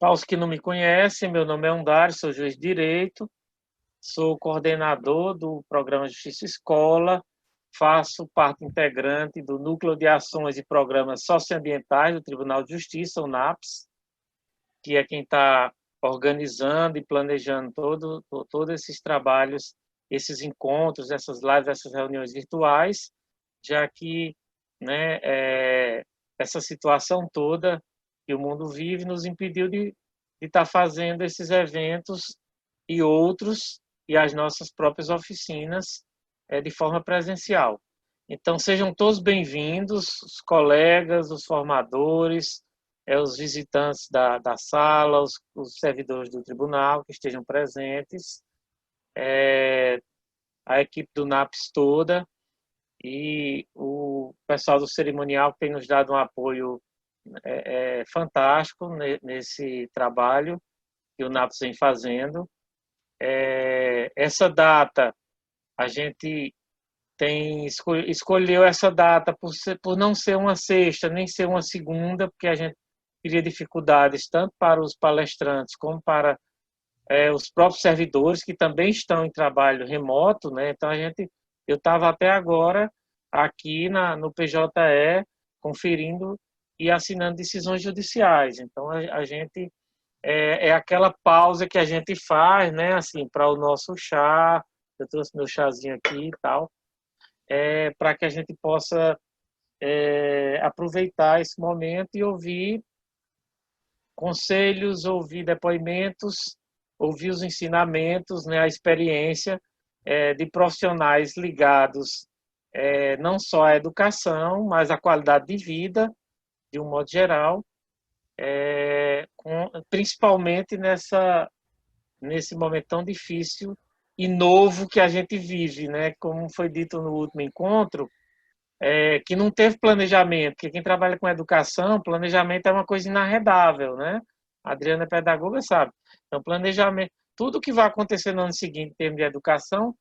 Para os que não me conhecem, meu nome é Undário, sou juiz de direito, sou coordenador do programa Justiça Escola, faço parte integrante do Núcleo de Ações e Programas Socioambientais do Tribunal de Justiça, o NAPS, que é quem está organizando e planejando todos esses trabalhos, esses encontros, essas lives, essas reuniões virtuais, já que, né, essa situação toda que o mundo vive nos impediu de estar fazendo esses eventos e outros, e as nossas próprias oficinas de forma presencial. Então, sejam todos bem-vindos, os colegas, os formadores, os visitantes da sala, os servidores do tribunal que estejam presentes, a equipe do NAPS toda e o pessoal do cerimonial que tem nos dado um apoio fantástico nesse trabalho que o NAPS vem fazendo. Essa data, a gente escolheu essa data por não ser uma sexta, nem ser uma segunda, porque a gente teria dificuldades tanto para os palestrantes como para os próprios servidores que também estão em trabalho remoto, né? Então eu estava até agora aqui no PJE conferindo e assinando decisões judiciais. Então a gente é aquela pausa que a gente faz, né? Assim, para o nosso chá. Eu trouxe meu chazinho aqui e tal, para que a gente possa aproveitar esse momento e ouvir conselhos, ouvir depoimentos, ouvir os ensinamentos, né, a experiência de profissionais ligados não só à educação, mas à qualidade de vida, de um modo geral, principalmente nesse momento tão difícil e novo que a gente vive, né? Como foi dito no último encontro, que não teve planejamento, porque quem trabalha com educação, planejamento é uma coisa inarredável, né? A Adriana é pedagoga, sabe? Então, planejamento, tudo que vai acontecer no ano seguinte em termos de educação,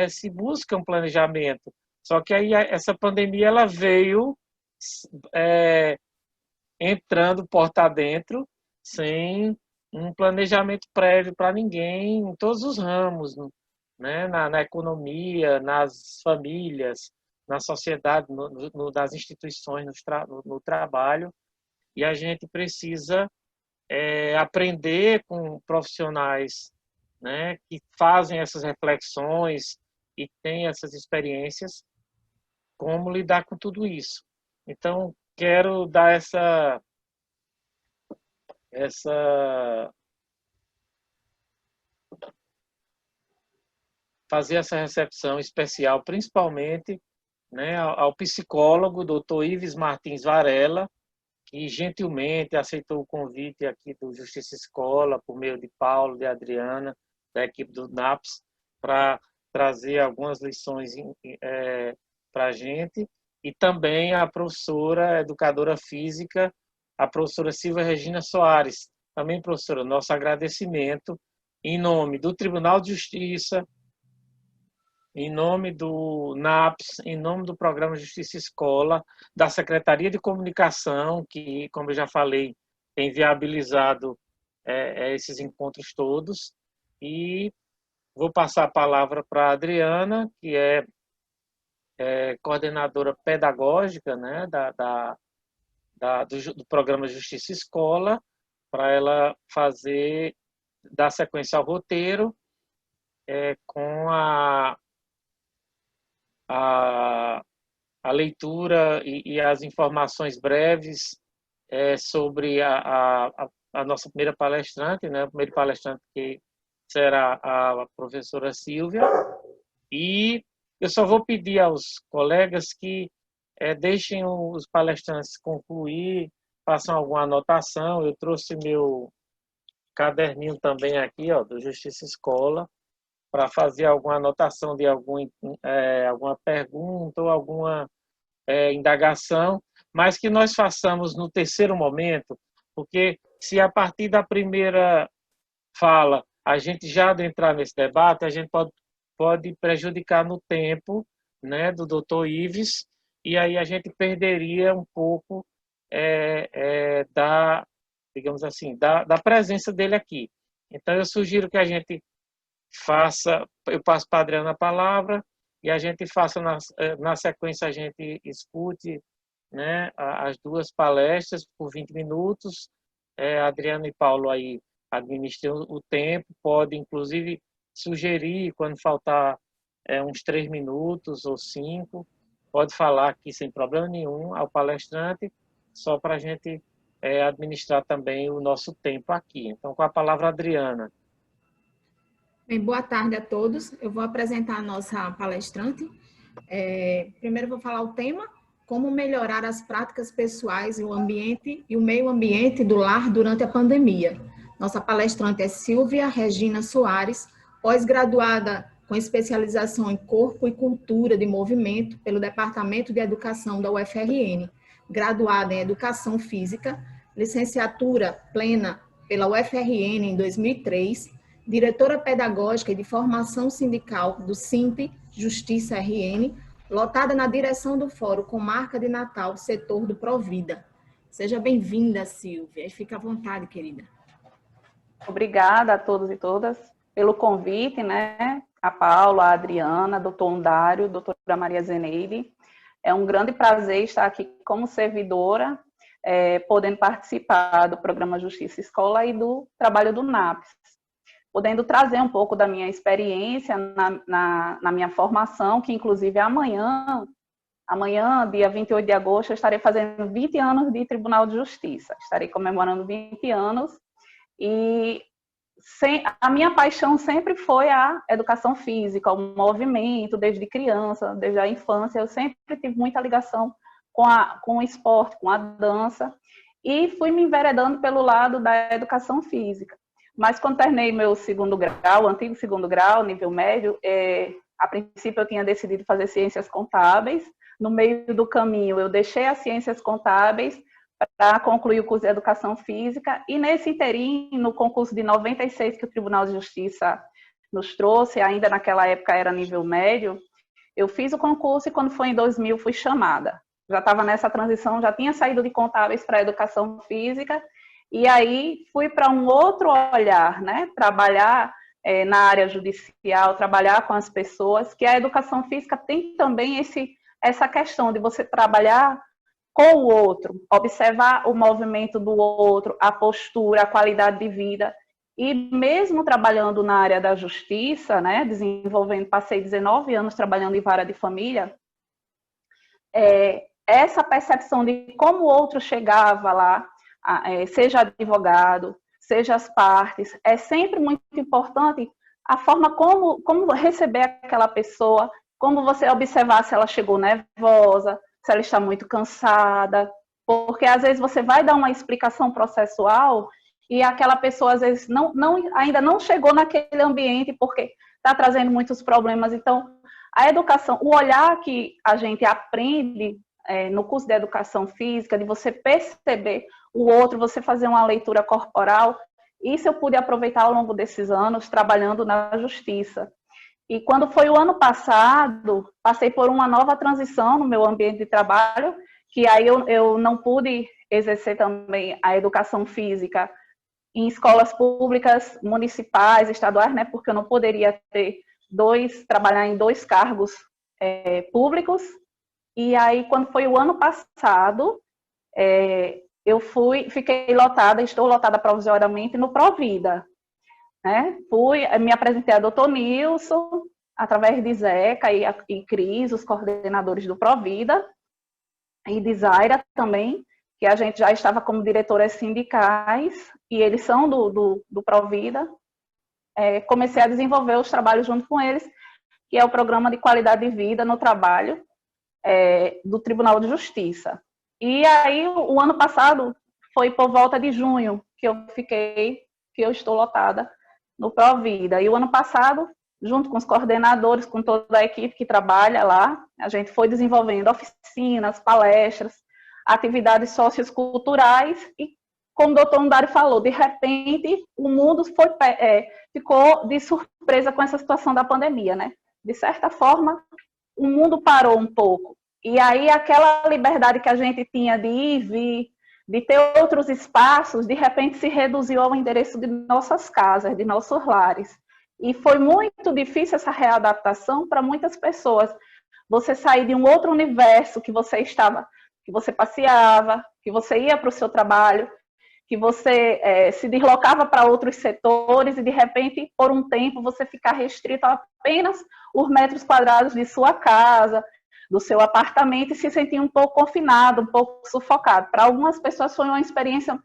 se busca um planejamento. Só que aí essa pandemia ela veio entrando porta adentro, sem um planejamento prévio para ninguém, em todos os ramos, né? Na economia, nas famílias, na sociedade, nas instituições, no trabalho. E a gente precisa aprender com profissionais, né, que fazem essas reflexões e têm essas experiências, como lidar com tudo isso. Então, quero dar fazer essa recepção especial, principalmente, né, ao psicólogo, doutor Ives Martins Varela, que gentilmente aceitou o convite aqui do Justiça Escola, por meio de Paulo, de Adriana, da equipe do NAPS, para trazer algumas lições para a gente, e também a professora, educadora física, a professora Silvia Regina Soares. Também, professora, nosso agradecimento em nome do Tribunal de Justiça, em nome do NAPS, em nome do Programa Justiça Escola, da Secretaria de Comunicação, que, como eu já falei, tem viabilizado esses encontros todos. E vou passar a palavra para a Adriana, que é coordenadora pedagógica, né, do Programa Justiça Escola, para ela dar sequência ao roteiro com a leitura e as informações breves sobre a nossa primeira palestrante, né? A primeira palestrante que será a professora Silvia. E eu só vou pedir aos colegas que deixem os palestrantes concluir, façam alguma anotação. Eu trouxe meu caderninho também aqui, ó, do Justiça Escola, para fazer alguma anotação de alguma pergunta ou alguma indagação, mas que nós façamos no terceiro momento, porque se a partir da primeira fala a gente já adentrar nesse debate, a gente pode prejudicar no tempo, né, do doutor Ives, e aí a gente perderia um pouco digamos assim, da presença dele aqui. Então, eu sugiro que a gente faça, eu passo para a Adriana a palavra, e a gente faça, na sequência, a gente escute, né, as duas palestras por 20 minutos. Adriana e Paulo aí administram o tempo, pode, inclusive, sugerir, quando faltar uns 3 minutos ou 5, pode falar aqui sem problema nenhum ao palestrante, só para a gente administrar também o nosso tempo aqui. Então, com a palavra, Adriana. Bem, boa tarde a todos. Eu vou apresentar a nossa palestrante. Primeiro vou falar o tema, como melhorar as práticas pessoais e o ambiente e o meio ambiente do lar durante a pandemia. Nossa palestrante é Silvia Regina Soares, pós-graduada com especialização em Corpo e Cultura de Movimento pelo Departamento de Educação da UFRN, graduada em Educação Física, licenciatura plena pela UFRN em 2003, diretora pedagógica e de formação sindical do SINP Justiça RN, lotada na direção do Fórum com marca de Natal, setor do Provida. Seja bem-vinda, Silvia, e fique à vontade, querida. Obrigada a todos e todas pelo convite, né? A Paula, a Adriana, doutor Undário, doutora Maria Zeneide. É um grande prazer estar aqui como servidora, podendo participar do programa Justiça Escola e do trabalho do NAPS, podendo trazer um pouco da minha experiência na minha formação, que inclusive amanhã, dia 28 de agosto, eu estarei fazendo 20 anos de Tribunal de Justiça. Estarei comemorando 20 anos e a minha paixão sempre foi a educação física, o movimento, desde criança, desde a infância. Eu sempre tive muita ligação com o esporte, com a dança, e fui me enveredando pelo lado da educação física. Mas quando terminei meu segundo grau, antigo segundo grau, nível médio, a princípio eu tinha decidido fazer ciências contábeis. No meio do caminho eu deixei as ciências contábeis para concluir o curso de educação física, e nesse interim, no concurso de 96 que o Tribunal de Justiça nos trouxe, ainda naquela época era nível médio, eu fiz o concurso e quando foi em 2000 fui chamada. Já estava nessa transição, já tinha saído de contábeis para educação física, e aí fui para um outro olhar, né? Trabalhar na área judicial, trabalhar com as pessoas, que a educação física tem também essa questão de você trabalhar com o outro, observar o movimento do outro, a postura, a qualidade de vida. E mesmo trabalhando na área da justiça, né, passei 19 anos trabalhando em vara de família, essa percepção de como o outro chegava lá, seja advogado, seja as partes, é sempre muito importante a forma como receber aquela pessoa, como você observar se ela chegou nervosa, se ela está muito cansada, porque às vezes você vai dar uma explicação processual e aquela pessoa às vezes ainda não chegou naquele ambiente porque está trazendo muitos problemas. Então, a educação, o olhar que a gente aprende no curso de educação física, de você perceber o outro, você fazer uma leitura corporal, isso eu pude aproveitar ao longo desses anos trabalhando na justiça. E quando foi o ano passado, passei por uma nova transição no meu ambiente de trabalho, que aí eu não pude exercer também a educação física em escolas públicas, municipais, estaduais, né, porque eu não poderia trabalhar em 2 cargos públicos. E aí, quando foi o ano passado, eu fiquei lotada, estou lotada provisoriamente no Provida. Né? Me apresentei a doutor Nilson, através de Zeca e Cris, os coordenadores do Provida, e de Zaira também, que a gente já estava como diretoras sindicais, e eles são do Provida. Comecei a desenvolver os trabalhos junto com eles, que é o Programa de Qualidade de Vida no Trabalho do Tribunal de Justiça. E aí, o ano passado, foi por volta de junho, que eu estou lotada no Provida. E o ano passado, junto com os coordenadores, com toda a equipe que trabalha lá, a gente foi desenvolvendo oficinas, palestras, atividades socioculturais e, como o doutor Undário falou, de repente o mundo ficou de surpresa com essa situação da pandemia, né? De certa forma, o mundo parou um pouco. E aí aquela liberdade que a gente tinha de ir e vir, de ter outros espaços, de repente se reduziu ao endereço de nossas casas, de nossos lares. E foi muito difícil essa readaptação para muitas pessoas. Você sair de um outro universo que você estava, que você passeava, que você ia para o seu trabalho, que você se deslocava para outros setores e, de repente, por um tempo, você ficar restrito a apenas os metros quadrados de sua casa, do seu apartamento, e se sentir um pouco confinado, um pouco sufocado. Para algumas pessoas foi uma experiência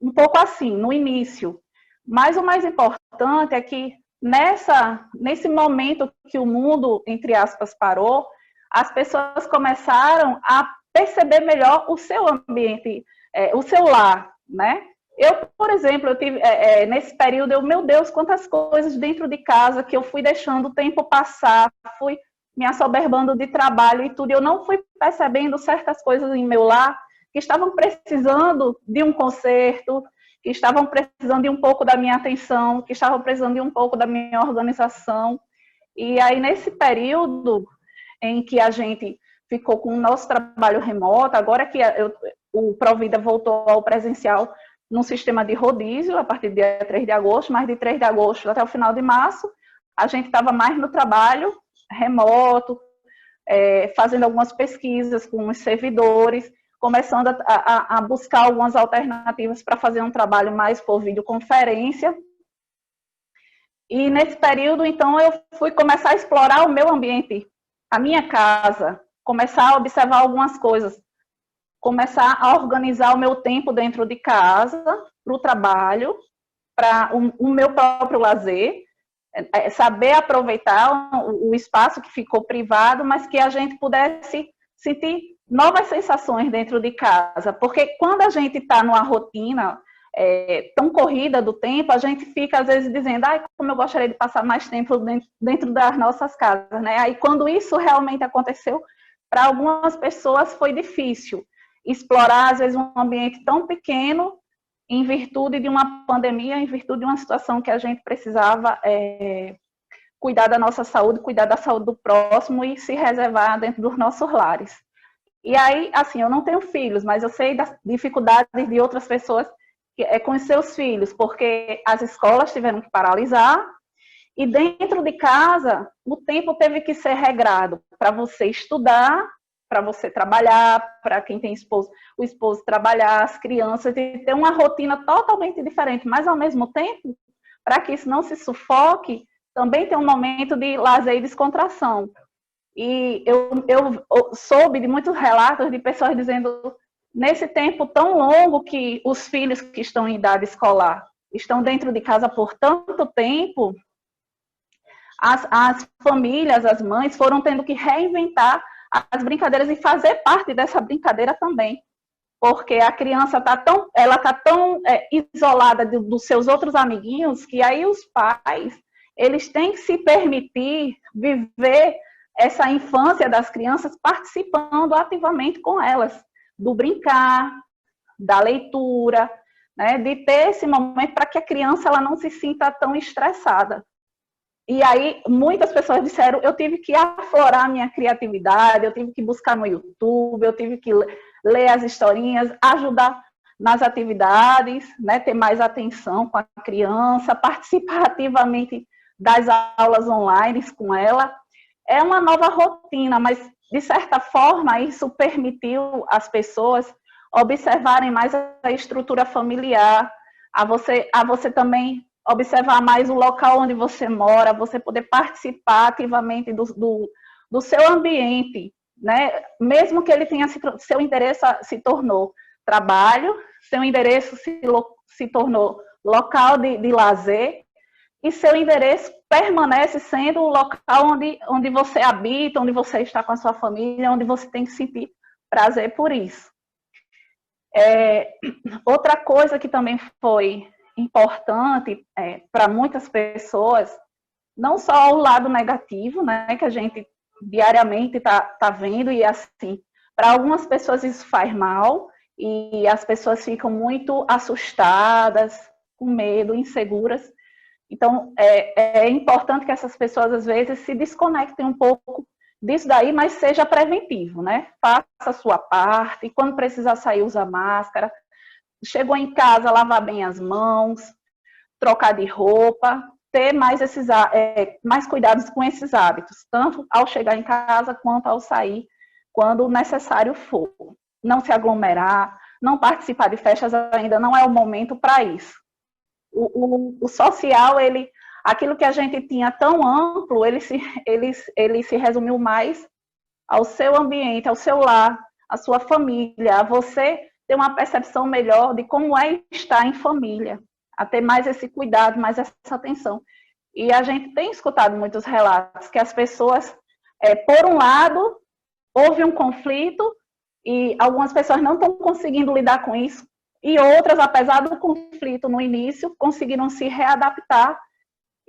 um pouco assim, no início. Mas o mais importante é que nesse momento que o mundo, entre aspas, parou, as pessoas começaram a perceber melhor o seu ambiente, o seu lar, né? Eu, por exemplo, eu tive, nesse período, meu Deus, quantas coisas dentro de casa que eu fui deixando o tempo passar, fui me assoberbando de trabalho e tudo, eu não fui percebendo certas coisas em meu lar que estavam precisando de um conserto, que estavam precisando de um pouco da minha atenção, que estavam precisando de um pouco da minha organização. E aí, nesse período em que a gente ficou com o nosso trabalho remoto, agora que o Provida voltou ao presencial num sistema de rodízio, a partir do dia 3 de agosto, mas de 3 de agosto até o final de março, a gente estava mais no trabalho remoto, fazendo algumas pesquisas com os servidores, começando a buscar algumas alternativas para fazer um trabalho mais por videoconferência. E nesse período, então, eu fui começar a explorar o meu ambiente, a minha casa, começar a observar algumas coisas, começar a organizar o meu tempo dentro de casa, para o trabalho, para o meu próprio lazer, saber aproveitar o espaço que ficou privado, mas que a gente pudesse sentir novas sensações dentro de casa, porque quando a gente está numa rotina tão corrida do tempo, a gente fica às vezes dizendo, como eu gostaria de passar mais tempo dentro das nossas casas, né? Aí quando isso realmente aconteceu, para algumas pessoas foi difícil explorar às vezes um ambiente tão pequeno em virtude de uma pandemia, em virtude de uma situação que a gente precisava cuidar da nossa saúde, cuidar da saúde do próximo e se reservar dentro dos nossos lares. E aí, assim, eu não tenho filhos, mas eu sei das dificuldades de outras pessoas com os seus filhos, porque as escolas tiveram que paralisar e dentro de casa o tempo teve que ser regrado para você estudar, para você trabalhar, para quem tem esposo, o esposo trabalhar, as crianças, e ter uma rotina totalmente diferente, mas ao mesmo tempo, para que isso não se sufoque, também tem um momento de lazer e descontração. E eu soube de muitos relatos de pessoas dizendo, nesse tempo tão longo que os filhos que estão em idade escolar estão dentro de casa por tanto tempo, as famílias, as mães foram tendo que reinventar as brincadeiras e fazer parte dessa brincadeira também, porque a criança está tão isolada dos seus outros amiguinhos que aí os pais eles têm que se permitir viver essa infância das crianças participando ativamente com elas, do brincar, da leitura, né, de ter esse momento para que a criança ela não se sinta tão estressada. E aí, muitas pessoas disseram, eu tive que aflorar a minha criatividade, eu tive que buscar no YouTube, eu tive que ler as historinhas, ajudar nas atividades, né, ter mais atenção com a criança, participar ativamente das aulas online com ela. É uma nova rotina, mas, de certa forma, isso permitiu às pessoas observarem mais a estrutura familiar, a você também observar mais o local onde você mora, você poder participar ativamente do seu ambiente, né? Mesmo que ele tenha seu endereço se tornou trabalho, seu endereço se tornou local de lazer, e seu endereço permanece sendo o local onde você habita, onde você está com a sua família, onde você tem que sentir prazer por isso. Outra coisa que também foi importante para muitas pessoas, não só o lado negativo, né, que a gente diariamente tá vendo, e assim, para algumas pessoas isso faz mal, e as pessoas ficam muito assustadas, com medo, inseguras. Então, é importante que essas pessoas, às vezes, se desconectem um pouco disso daí, mas seja preventivo, né? Faça a sua parte, quando precisar sair, usa máscara. Chegou em casa, lavar bem as mãos, trocar de roupa, ter mais cuidados com esses hábitos, tanto ao chegar em casa quanto ao sair, quando necessário for. Não se aglomerar, não participar de festas, ainda não é o momento para isso. O social, aquilo que a gente tinha tão amplo, ele se resumiu mais ao seu ambiente, ao seu lar, à sua família, a você ter uma percepção melhor de como é estar em família, a ter mais esse cuidado, mais essa atenção. E a gente tem escutado muitos relatos que as pessoas, por um lado, houve um conflito e algumas pessoas não estão conseguindo lidar com isso, e outras, apesar do conflito no início, conseguiram se readaptar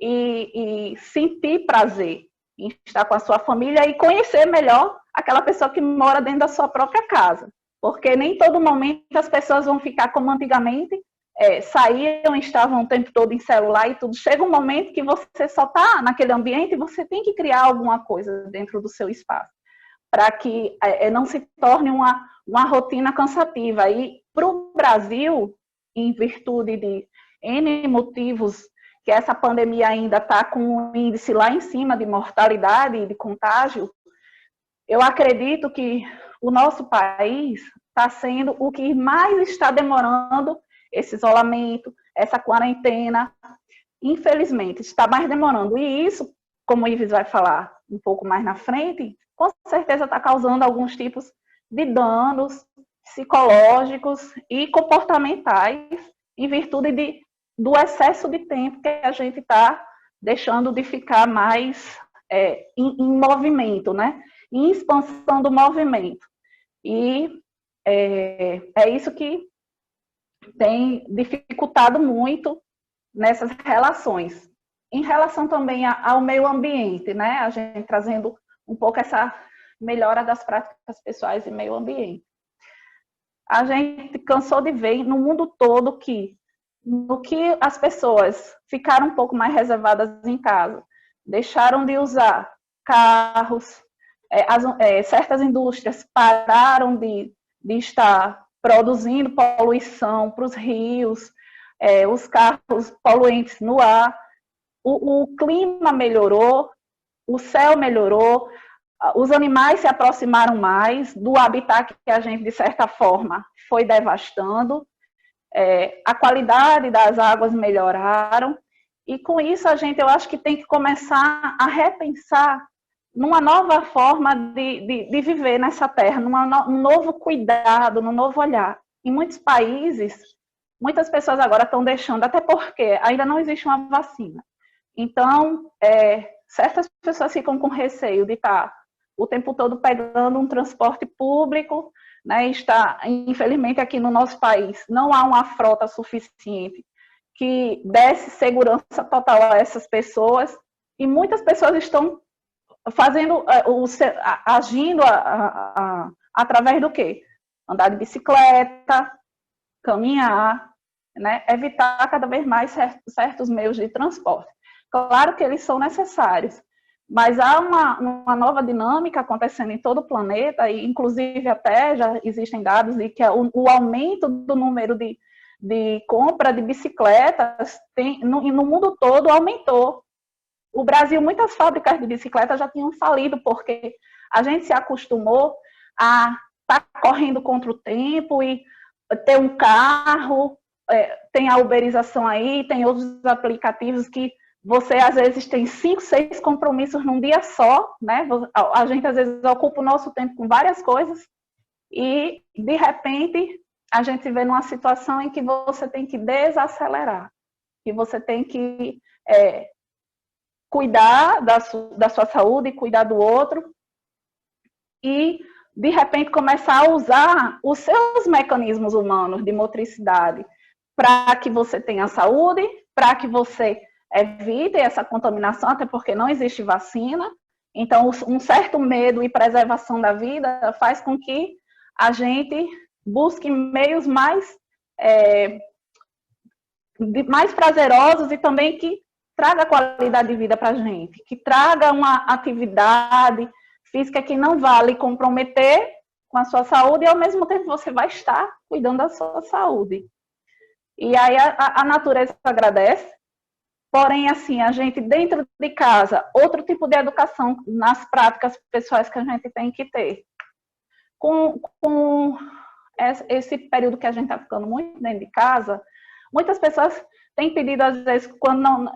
e sentir prazer em estar com a sua família e conhecer melhor aquela pessoa que mora dentro da sua própria casa. Porque nem todo momento as pessoas vão ficar como antigamente, saíam, estavam o tempo todo em celular e tudo. Chega um momento que você só está naquele ambiente e você tem que criar alguma coisa dentro do seu espaço, para que não se torne uma rotina cansativa. E para o Brasil, em virtude de N motivos, que essa pandemia ainda está com um índice lá em cima de mortalidade e de contágio, eu acredito que o nosso país está sendo o que mais está demorando esse isolamento, essa quarentena. Infelizmente, está mais demorando. E isso, como o Ives vai falar um pouco mais na frente, com certeza está causando alguns tipos de danos psicológicos e comportamentais em virtude do excesso de tempo que a gente está deixando de ficar mais em movimento, né? Em expansão do movimento. E é isso que tem dificultado muito nessas relações. Em relação também ao meio ambiente, né? A gente trazendo um pouco essa melhora das práticas pessoais e meio ambiente. A gente cansou de ver no mundo todo que no que as pessoas ficaram um pouco mais reservadas em casa, deixaram de usar carros, certas indústrias pararam de estar produzindo poluição para os rios, os carros poluentes no ar, o clima melhorou, o céu melhorou, os animais se aproximaram mais do habitat que a gente, de certa forma, foi devastando, a qualidade das águas melhoraram, e com isso eu acho que tem que começar a repensar numa nova forma de viver nessa terra, num novo cuidado, num novo olhar. Em muitos países, muitas pessoas agora estão deixando, até porque ainda não existe uma vacina. Então, certas pessoas ficam com receio de estar o tempo todo pegando um transporte público, né? Infelizmente, aqui no nosso país, não há uma frota suficiente que desse segurança total a essas pessoas, e muitas pessoas estão agindo através do quê? Andar de bicicleta, caminhar, né? Evitar cada vez mais certos meios de transporte. Claro que eles são necessários, mas há uma nova dinâmica acontecendo em todo o planeta, e inclusive até já existem dados de que o aumento do número de compra de bicicletas no mundo todo aumentou. O Brasil, muitas fábricas de bicicletas já tinham falido, porque a gente se acostumou a estar correndo contra o tempo e ter um carro, tem a uberização aí, tem outros aplicativos que você, às vezes, tem 5, 6 compromissos num dia só, né? A gente, às vezes, ocupa o nosso tempo com várias coisas e, de repente, a gente se vê numa situação em que você tem que desacelerar, que você tem que cuidar da sua saúde, cuidar do outro e, de repente, começar a usar os seus mecanismos humanos de motricidade para que você tenha saúde, para que você evite essa contaminação, até porque não existe vacina. Então, um certo medo e preservação da vida faz com que a gente busque meios mais prazerosos e também que traga qualidade de vida para a gente, que traga uma atividade física que não vai lhe comprometer com a sua saúde e, ao mesmo tempo, você vai estar cuidando da sua saúde. E aí a natureza agradece, porém, assim, a gente, dentro de casa, outro tipo de educação nas práticas pessoais que a gente tem que ter. Com esse período que a gente está ficando muito dentro de casa, muitas pessoas têm pedido, às vezes, quando não,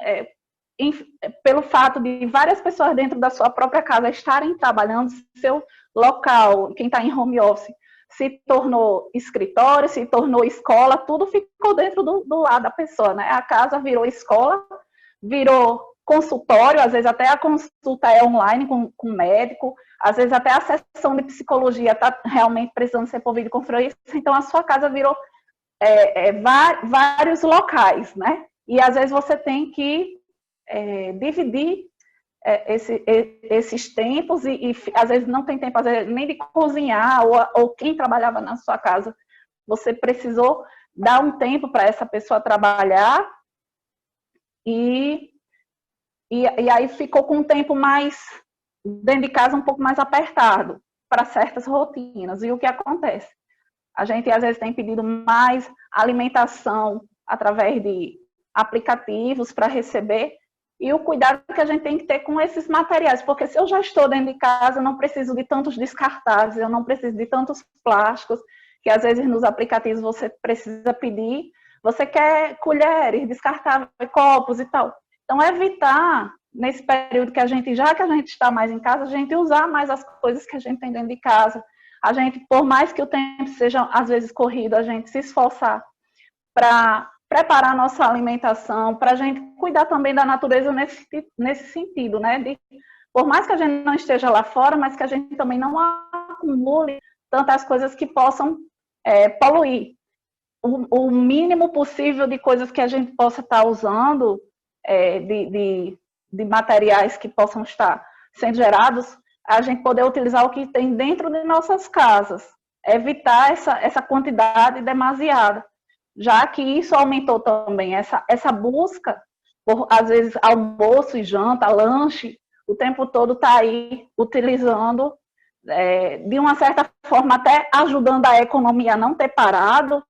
pelo fato de várias pessoas dentro da sua própria casa estarem trabalhando, seu local, quem está em home office, se tornou escritório, se tornou escola, tudo ficou dentro do lado da pessoa, né? A casa virou escola, virou consultório, às vezes até a consulta é online com médico, às vezes até a sessão de psicologia está realmente precisando ser por videoconferência, então a sua casa virou vários locais, né? E às vezes você tem que dividir esses tempos e às vezes não tem tempo às vezes, nem de cozinhar ou quem trabalhava na sua casa, você precisou dar um tempo para essa pessoa trabalhar e aí ficou com um tempo mais dentro de casa, um pouco mais apertado para certas rotinas. E o que acontece? A gente às vezes tem pedido mais alimentação através de aplicativos para receber, e o cuidado que a gente tem que ter com esses materiais, porque se eu já estou dentro de casa, eu não preciso de tantos descartáveis, eu não preciso de tantos plásticos, que às vezes nos aplicativos você precisa pedir, você quer colheres, descartáveis, copos e tal. Então, evitar, nesse período que a gente está mais em casa, a gente usar mais as coisas que a gente tem dentro de casa. A gente, por mais que o tempo seja, às vezes, corrido, a gente se esforçar para preparar a nossa alimentação, para a gente cuidar também da natureza nesse sentido, né? Por mais que a gente não esteja lá fora, mas que a gente também não acumule tantas coisas que possam poluir. O mínimo possível de coisas que a gente possa estar usando, de materiais que possam estar sendo gerados, a gente poder utilizar o que tem dentro de nossas casas, evitar essa quantidade demasiada, já que isso aumentou também, essa busca por, às vezes, almoço e janta, lanche, o tempo todo está aí utilizando, de uma certa forma até ajudando a economia a não ter parado,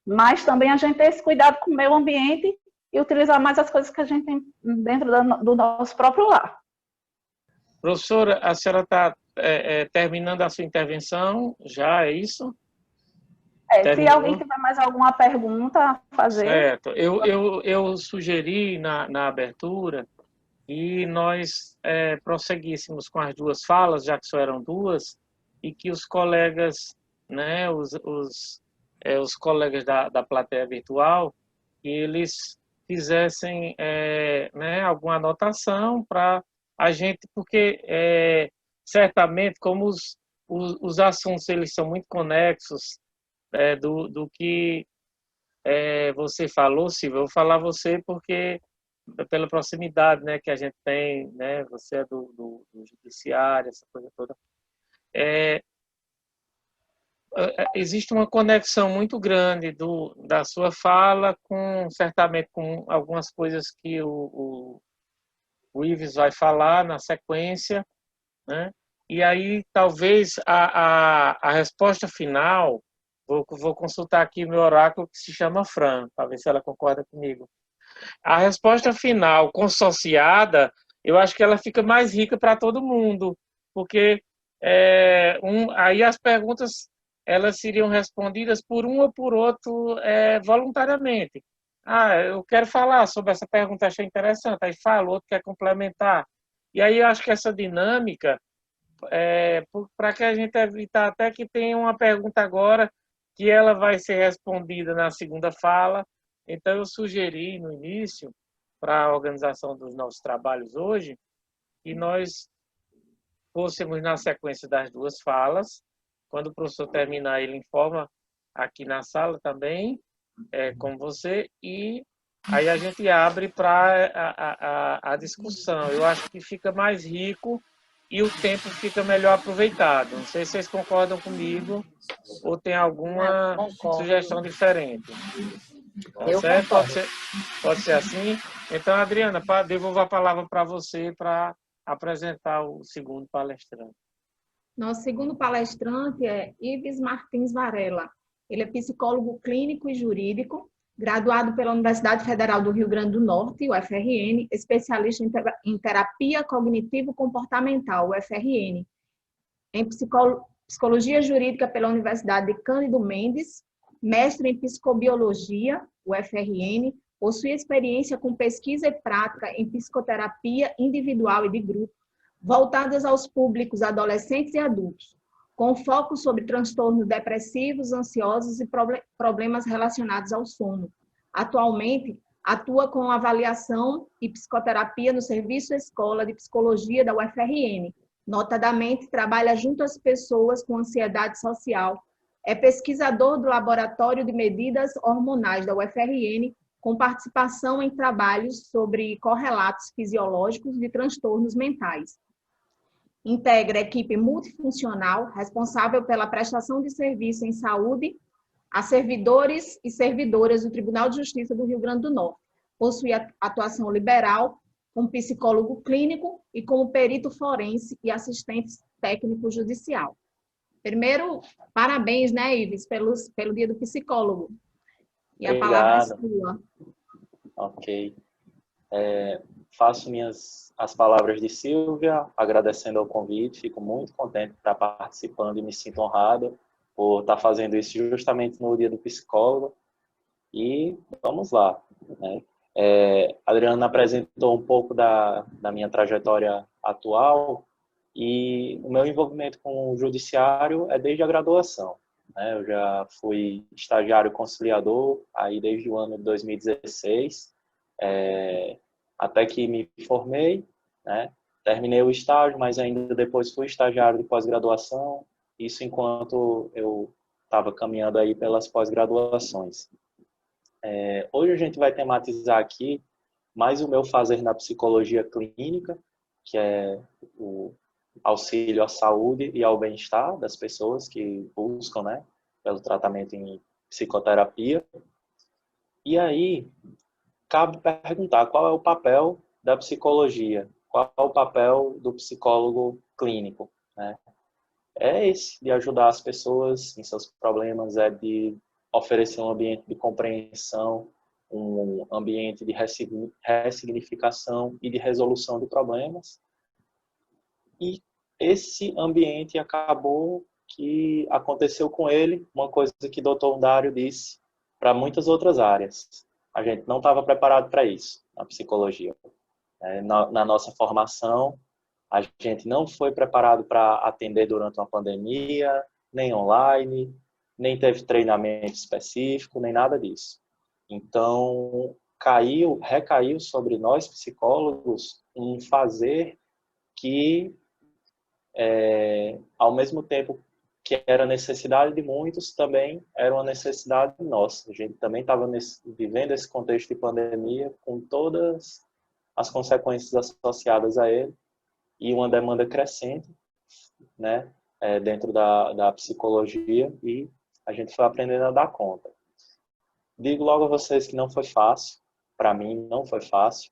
mas também a gente ter esse cuidado com o meio ambiente e utilizar mais as coisas que a gente tem dentro do nosso próprio lar. Professora, a senhora está terminando a sua intervenção, já é isso? Se alguém tiver mais alguma pergunta a fazer. Certo. Eu sugeri na abertura que nós prosseguíssemos com as duas falas, já que só eram duas, e que os colegas, né, os colegas da plateia virtual, que eles fizessem né, alguma anotação para a gente, porque certamente, como os assuntos eles são muito conexos do que você falou, Silvia, eu vou falar você porque pela proximidade, né, que a gente tem, né, você é do judiciário, essa coisa toda. Existe uma conexão muito grande da sua fala certamente com algumas coisas que o Ives vai falar na sequência, né? E aí talvez a resposta final, vou consultar aqui o meu oráculo que se chama Fran, para ver se ela concorda comigo. A resposta final consociada, eu acho que ela fica mais rica para todo mundo, porque aí as perguntas elas seriam respondidas por um ou por outro voluntariamente. Eu quero falar sobre essa pergunta, achei interessante, aí fala, o outro quer complementar. E aí eu acho que essa dinâmica, para que a gente evitar até que tenha uma pergunta agora, que ela vai ser respondida na segunda fala. Então eu sugeri no início, para a organização dos nossos trabalhos hoje, que nós fôssemos na sequência das duas falas. Quando o professor terminar, ele informa aqui na sala também, com você, e aí a gente abre para a discussão. Eu acho que fica mais rico e o tempo fica melhor aproveitado. Não sei se vocês concordam comigo ou tem alguma sugestão diferente. Tá certo? Pode ser assim? Então, Adriana, devolvo a palavra para você para apresentar o segundo palestrante. Nosso segundo palestrante é Ives Martins Varela. Ele é psicólogo clínico e jurídico, graduado pela Universidade Federal do Rio Grande do Norte, UFRN, especialista em terapia cognitivo-comportamental, UFRN, em psicologia jurídica pela Universidade de Cândido Mendes, mestre em psicobiologia, UFRN, possui experiência com pesquisa e prática em psicoterapia individual e de grupo, voltadas aos públicos adolescentes e adultos, com foco sobre transtornos depressivos, ansiosos e problemas relacionados ao sono. Atualmente, atua com avaliação e psicoterapia no Serviço Escola de Psicologia da UFRN. Notadamente, trabalha junto às pessoas com ansiedade social. É pesquisador do Laboratório de Medidas Hormonais da UFRN, com participação em trabalhos sobre correlatos fisiológicos de transtornos mentais. Integra a equipe multifuncional responsável pela prestação de serviço em saúde a servidores e servidoras do Tribunal de Justiça do Rio Grande do Norte. Possui atuação liberal, como psicólogo clínico e como perito forense e assistente técnico judicial. Primeiro, parabéns, né, Ives, pelo Dia do Psicólogo. E a palavra é sua. Ok. Faço as palavras de Silvia, agradecendo ao convite, fico muito contente de estar participando e me sinto honrado por estar fazendo isso justamente no Dia do Psicólogo. E vamos lá. Né? A Adriana apresentou um pouco da minha trajetória atual e o meu envolvimento com o judiciário é desde a graduação. Né? Eu já fui estagiário conciliador aí desde o ano de 2016, até que me formei, né? Terminei o estágio, mas ainda depois fui estagiário de pós-graduação, isso enquanto eu estava caminhando aí pelas pós-graduações. Hoje a gente vai tematizar aqui mais o meu fazer na psicologia clínica, que é o auxílio à saúde e ao bem-estar das pessoas que buscam, né, pelo tratamento em psicoterapia. E aí, cabe perguntar qual é o papel da psicologia, qual é o papel do psicólogo clínico, né? É esse, de ajudar as pessoas em seus problemas, é de oferecer um ambiente de compreensão, um ambiente de ressignificação e de resolução de problemas. E esse ambiente acabou que aconteceu com ele, uma coisa que o Dr. Dário disse para muitas outras áreas. A gente não estava preparado para isso, na psicologia. Na nossa formação, a gente não foi preparado para atender durante uma pandemia, nem online, nem teve treinamento específico, nem nada disso. Então, recaiu sobre nós, psicólogos, um fazer que, ao mesmo tempo que era necessidade de muitos, também era uma necessidade nossa. A gente também estava vivendo esse contexto de pandemia com todas as consequências associadas a ele e uma demanda crescente, né, dentro da psicologia, e a gente foi aprendendo a dar conta. Digo logo a vocês que não foi fácil, para mim não foi fácil,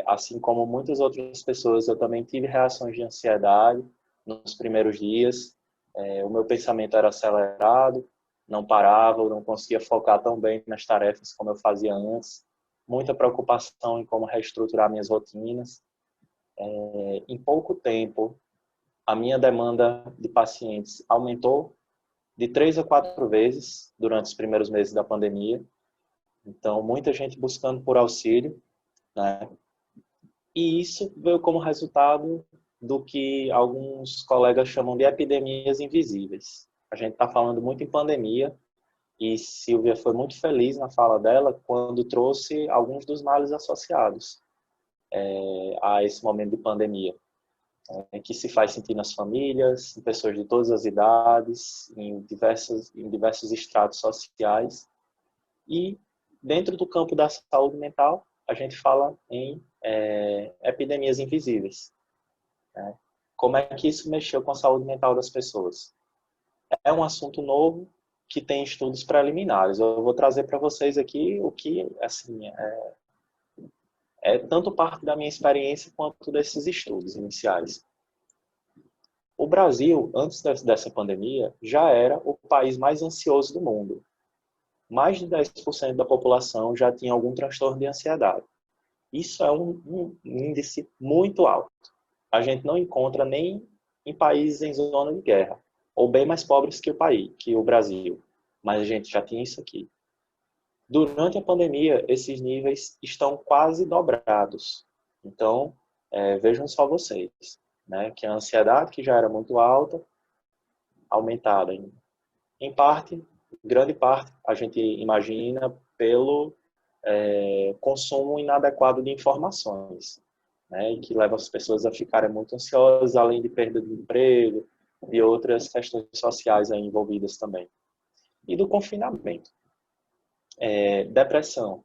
assim como muitas outras pessoas, eu também tive reações de ansiedade nos primeiros dias. O meu pensamento era acelerado, não parava, eu não conseguia focar tão bem nas tarefas como eu fazia antes. Muita preocupação em como reestruturar minhas rotinas. Em pouco tempo, a minha demanda de pacientes aumentou de 3 a 4 vezes durante os primeiros meses da pandemia. Então, muita gente buscando por auxílio, né? E isso veio como resultado do que alguns colegas chamam de epidemias invisíveis. A gente está falando muito em pandemia, e Silvia foi muito feliz na fala dela quando trouxe alguns dos males associados a esse momento de pandemia, que se faz sentir nas famílias, em pessoas de todas as idades, em diversos estratos sociais. E dentro do campo da saúde mental, a gente fala em epidemias invisíveis. Como é que isso mexeu com a saúde mental das pessoas? É um assunto novo que tem estudos preliminares. Eu vou trazer para vocês aqui o que, assim, tanto parte da minha experiência quanto desses estudos iniciais. O Brasil, antes dessa pandemia, já era o país mais ansioso do mundo. Mais de 10% da população já tinha algum transtorno de ansiedade. Isso é um índice muito alto. A gente não encontra nem em países em zona de guerra, ou bem mais pobres que o Brasil. Mas a gente já tinha isso aqui. Durante a pandemia, esses níveis estão quase dobrados. Então, vejam só vocês, né, que a ansiedade, que já era muito alta, aumentada em parte, grande parte, a gente imagina pelo consumo inadequado de informações, né, e que leva as pessoas a ficarem muito ansiosas, além de perda de emprego e outras questões sociais aí envolvidas também. E do confinamento. Depressão.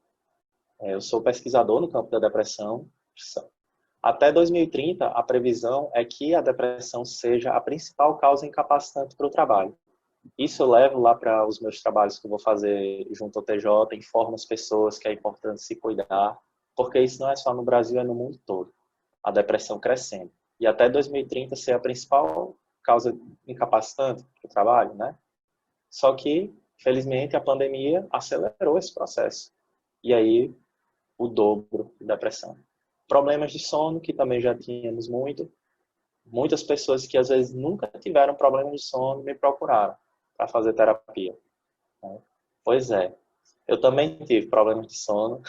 Eu sou pesquisador no campo da depressão. Até 2030, a previsão é que a depressão seja a principal causa incapacitante para o trabalho. Isso eu levo lá para os meus trabalhos que eu vou fazer junto ao TJ, informo as pessoas que é importante se cuidar, porque isso não é só no Brasil, é no mundo todo. A depressão crescendo. E até 2030 ser a principal causa incapacitante para o trabalho, né? Só que, felizmente, a pandemia acelerou esse processo. E aí, o dobro de depressão. Problemas de sono, que também já tínhamos muito. Muitas pessoas que às vezes nunca tiveram problemas de sono me procuraram para fazer terapia. Pois é, eu também tive problemas de sono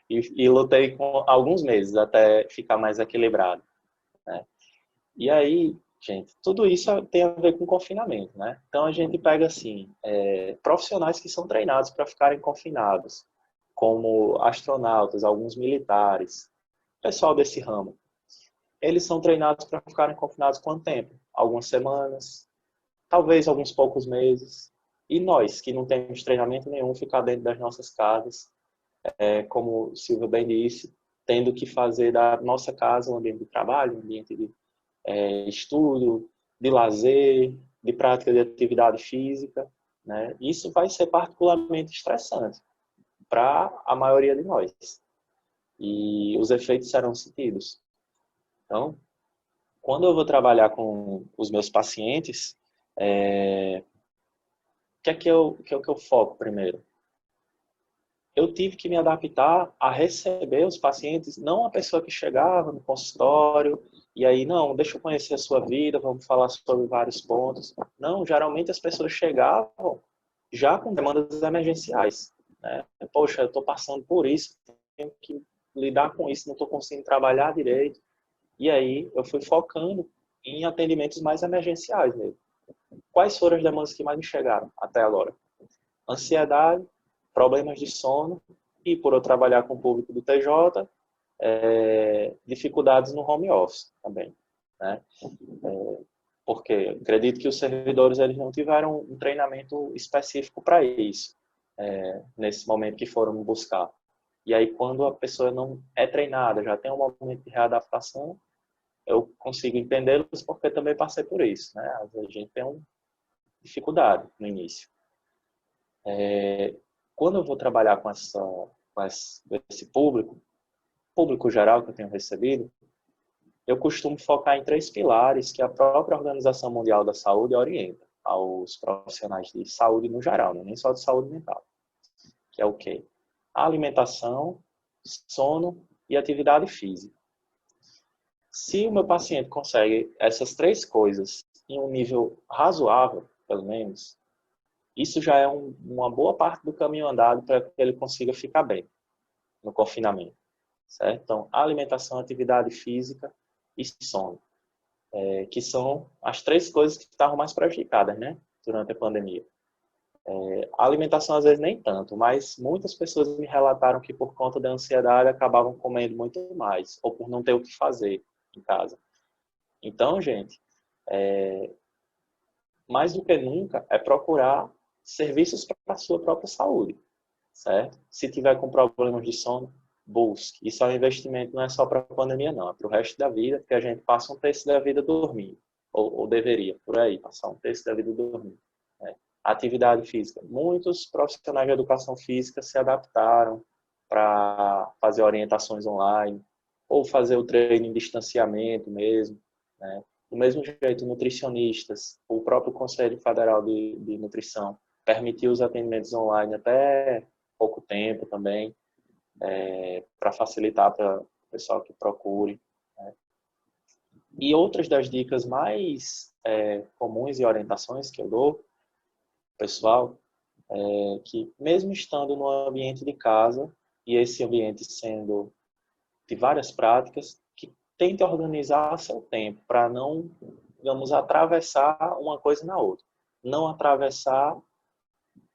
e lutei com alguns meses até ficar mais equilibrado, né? E aí, gente, tudo isso tem a ver com confinamento, né? Então a gente pega assim, profissionais que são treinados para ficarem confinados, como astronautas, alguns militares, pessoal desse ramo. Eles são treinados para ficarem confinados quanto tempo? Algumas semanas, talvez alguns poucos meses. E nós, que não temos treinamento nenhum, ficar dentro das nossas casas, como o Silvio bem disse, tendo que fazer da nossa casa um ambiente de trabalho, um ambiente de estudo, de lazer, de prática de atividade física, né? Isso vai ser particularmente estressante para a maioria de nós. E os efeitos serão sentidos. Então, quando eu vou trabalhar com os meus pacientes, o que é que eu foco primeiro? Eu tive que me adaptar a receber os pacientes, não a pessoa que chegava no consultório e aí, não, deixa eu conhecer a sua vida, vamos falar sobre vários pontos. Não, geralmente as pessoas chegavam já com demandas emergenciais, né? Poxa, eu estou passando por isso, tenho que lidar com isso, não estou conseguindo trabalhar direito. E aí eu fui focando em atendimentos mais emergenciais mesmo. Quais foram as demandas que mais me chegaram até agora? Ansiedade, problemas de sono e, por eu trabalhar com o público do TJ, dificuldades no home office também, né? Porque acredito que os servidores eles não tiveram um treinamento específico para isso, nesse momento que foram me buscar. E aí, quando a pessoa não é treinada, já tem um momento de readaptação, eu consigo entendê-los porque também passei por isso, né? Às vezes a gente tem uma dificuldade no início. Quando eu vou trabalhar com esse público geral que eu tenho recebido, eu costumo focar em 3 pilares que a própria Organização Mundial da Saúde orienta aos profissionais de saúde no geral, né? Nem só de saúde mental. Que é o quê? A alimentação, sono e atividade física. Se o meu paciente consegue essas 3 coisas em um nível razoável, pelo menos, isso já é uma boa parte do caminho andado para que ele consiga ficar bem no confinamento, certo? Então, alimentação, atividade física e sono, que são as 3 coisas que estavam mais prejudicadas, né, durante a pandemia. A alimentação às vezes nem tanto, mas muitas pessoas me relataram que por conta da ansiedade acabavam comendo muito mais, ou por não ter o que fazer em casa. Então, gente, mais do que nunca é procurar serviços para a sua própria saúde, certo? Se tiver com problemas de sono, busque. Isso é um investimento, não é só para a pandemia, não. É para o resto da vida, porque a gente passa 1/3 da vida dormindo. Ou deveria, por aí, passar 1/3 da vida dormindo. Né? Atividade física. Muitos profissionais de educação física se adaptaram para fazer orientações online, ou fazer o treino em distanciamento mesmo, né? Do mesmo jeito, nutricionistas, o próprio Conselho Federal de Nutrição permitiu os atendimentos online até pouco tempo também, para facilitar para o pessoal que procure. Né? E outras das dicas mais comuns e orientações que eu dou, pessoal, que mesmo estando no ambiente de casa, e esse ambiente sendo de várias práticas, que tente organizar seu tempo para não, digamos, atravessar uma coisa na outra. Não atravessar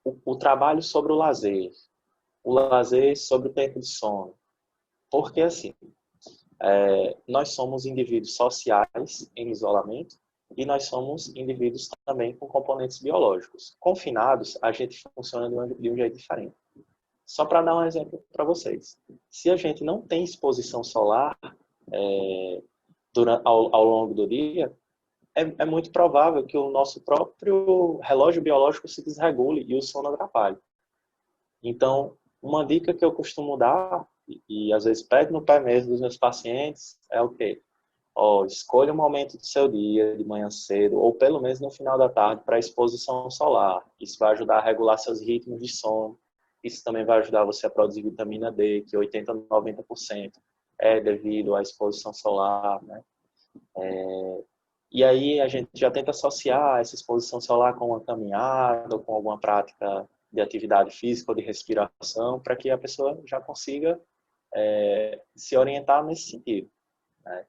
o trabalho sobre o lazer sobre o tempo de sono. Porque, assim, nós somos indivíduos sociais em isolamento e nós somos indivíduos também com componentes biológicos. Confinados, a gente funciona de um jeito diferente. Só para dar um exemplo para vocês. Se a gente não tem exposição solar ao longo do dia, é muito provável que o nosso próprio relógio biológico se desregule e o sono atrapalhe. Então, uma dica que eu costumo dar, e às vezes pego no pé mesmo dos meus pacientes, é o quê? Escolha um momento do seu dia, de manhã cedo, ou pelo menos no final da tarde, para exposição solar. Isso vai ajudar a regular seus ritmos de sono. Isso também vai ajudar você a produzir vitamina D, que 80% a 90% é devido à exposição solar, né? E aí a gente já tenta associar essa exposição solar com uma caminhada, ou com alguma prática de atividade física ou de respiração, para que a pessoa já consiga se orientar nesse sentido. Né?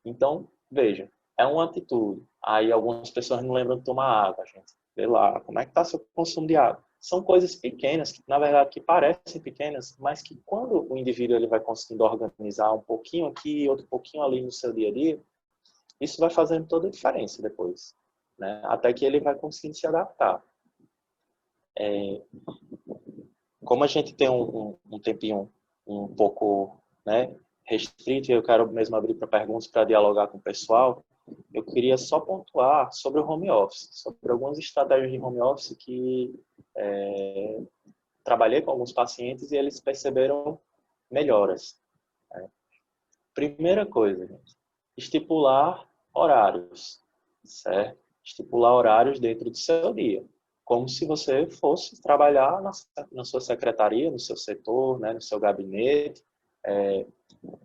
Então, veja, é uma atitude. Aí algumas pessoas não lembram de tomar água, gente. Vê lá, como é que está seu consumo de água? São coisas pequenas, que, na verdade, que parecem pequenas, mas que quando o indivíduo ele vai conseguindo organizar um pouquinho aqui, outro pouquinho ali no seu dia a dia, isso vai fazendo toda a diferença depois. Né? Até que ele vai conseguindo se adaptar. Como a gente tem um tempinho um pouco, né, restrito, e eu quero mesmo abrir para perguntas para dialogar com o pessoal, eu queria só pontuar sobre o home office, sobre algumas estratégias de home office que trabalhei com alguns pacientes e eles perceberam melhoras. Né? Primeira coisa, gente, estipular horários, certo? Estipular horários dentro do seu dia, como se você fosse trabalhar na sua secretaria, no seu setor, né, no seu gabinete.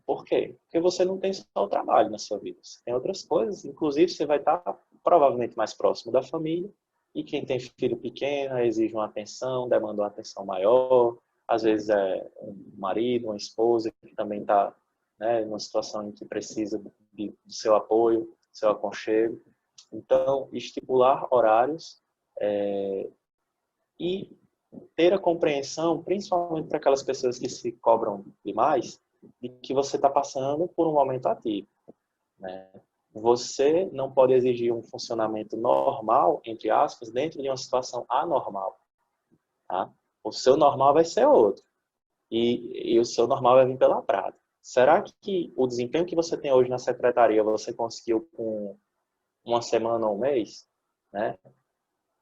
Por quê? Porque você não tem só o trabalho na sua vida, você tem outras coisas, inclusive você vai estar provavelmente mais próximo da família, e quem tem filho pequeno exige uma atenção, demanda uma atenção maior, às vezes é um marido, uma esposa que também está, né, numa situação em que precisa do seu apoio, do seu aconchego. Então, estipular horários e ter a compreensão, principalmente para aquelas pessoas que se cobram demais, de que você está passando por um momento ativo. Né? Você não pode exigir um funcionamento normal, entre aspas, dentro de uma situação anormal. Tá? O seu normal vai ser outro. E o seu normal vai vir pela prática. Será que o desempenho que você tem hoje na secretaria você conseguiu com uma semana ou um mês? Né?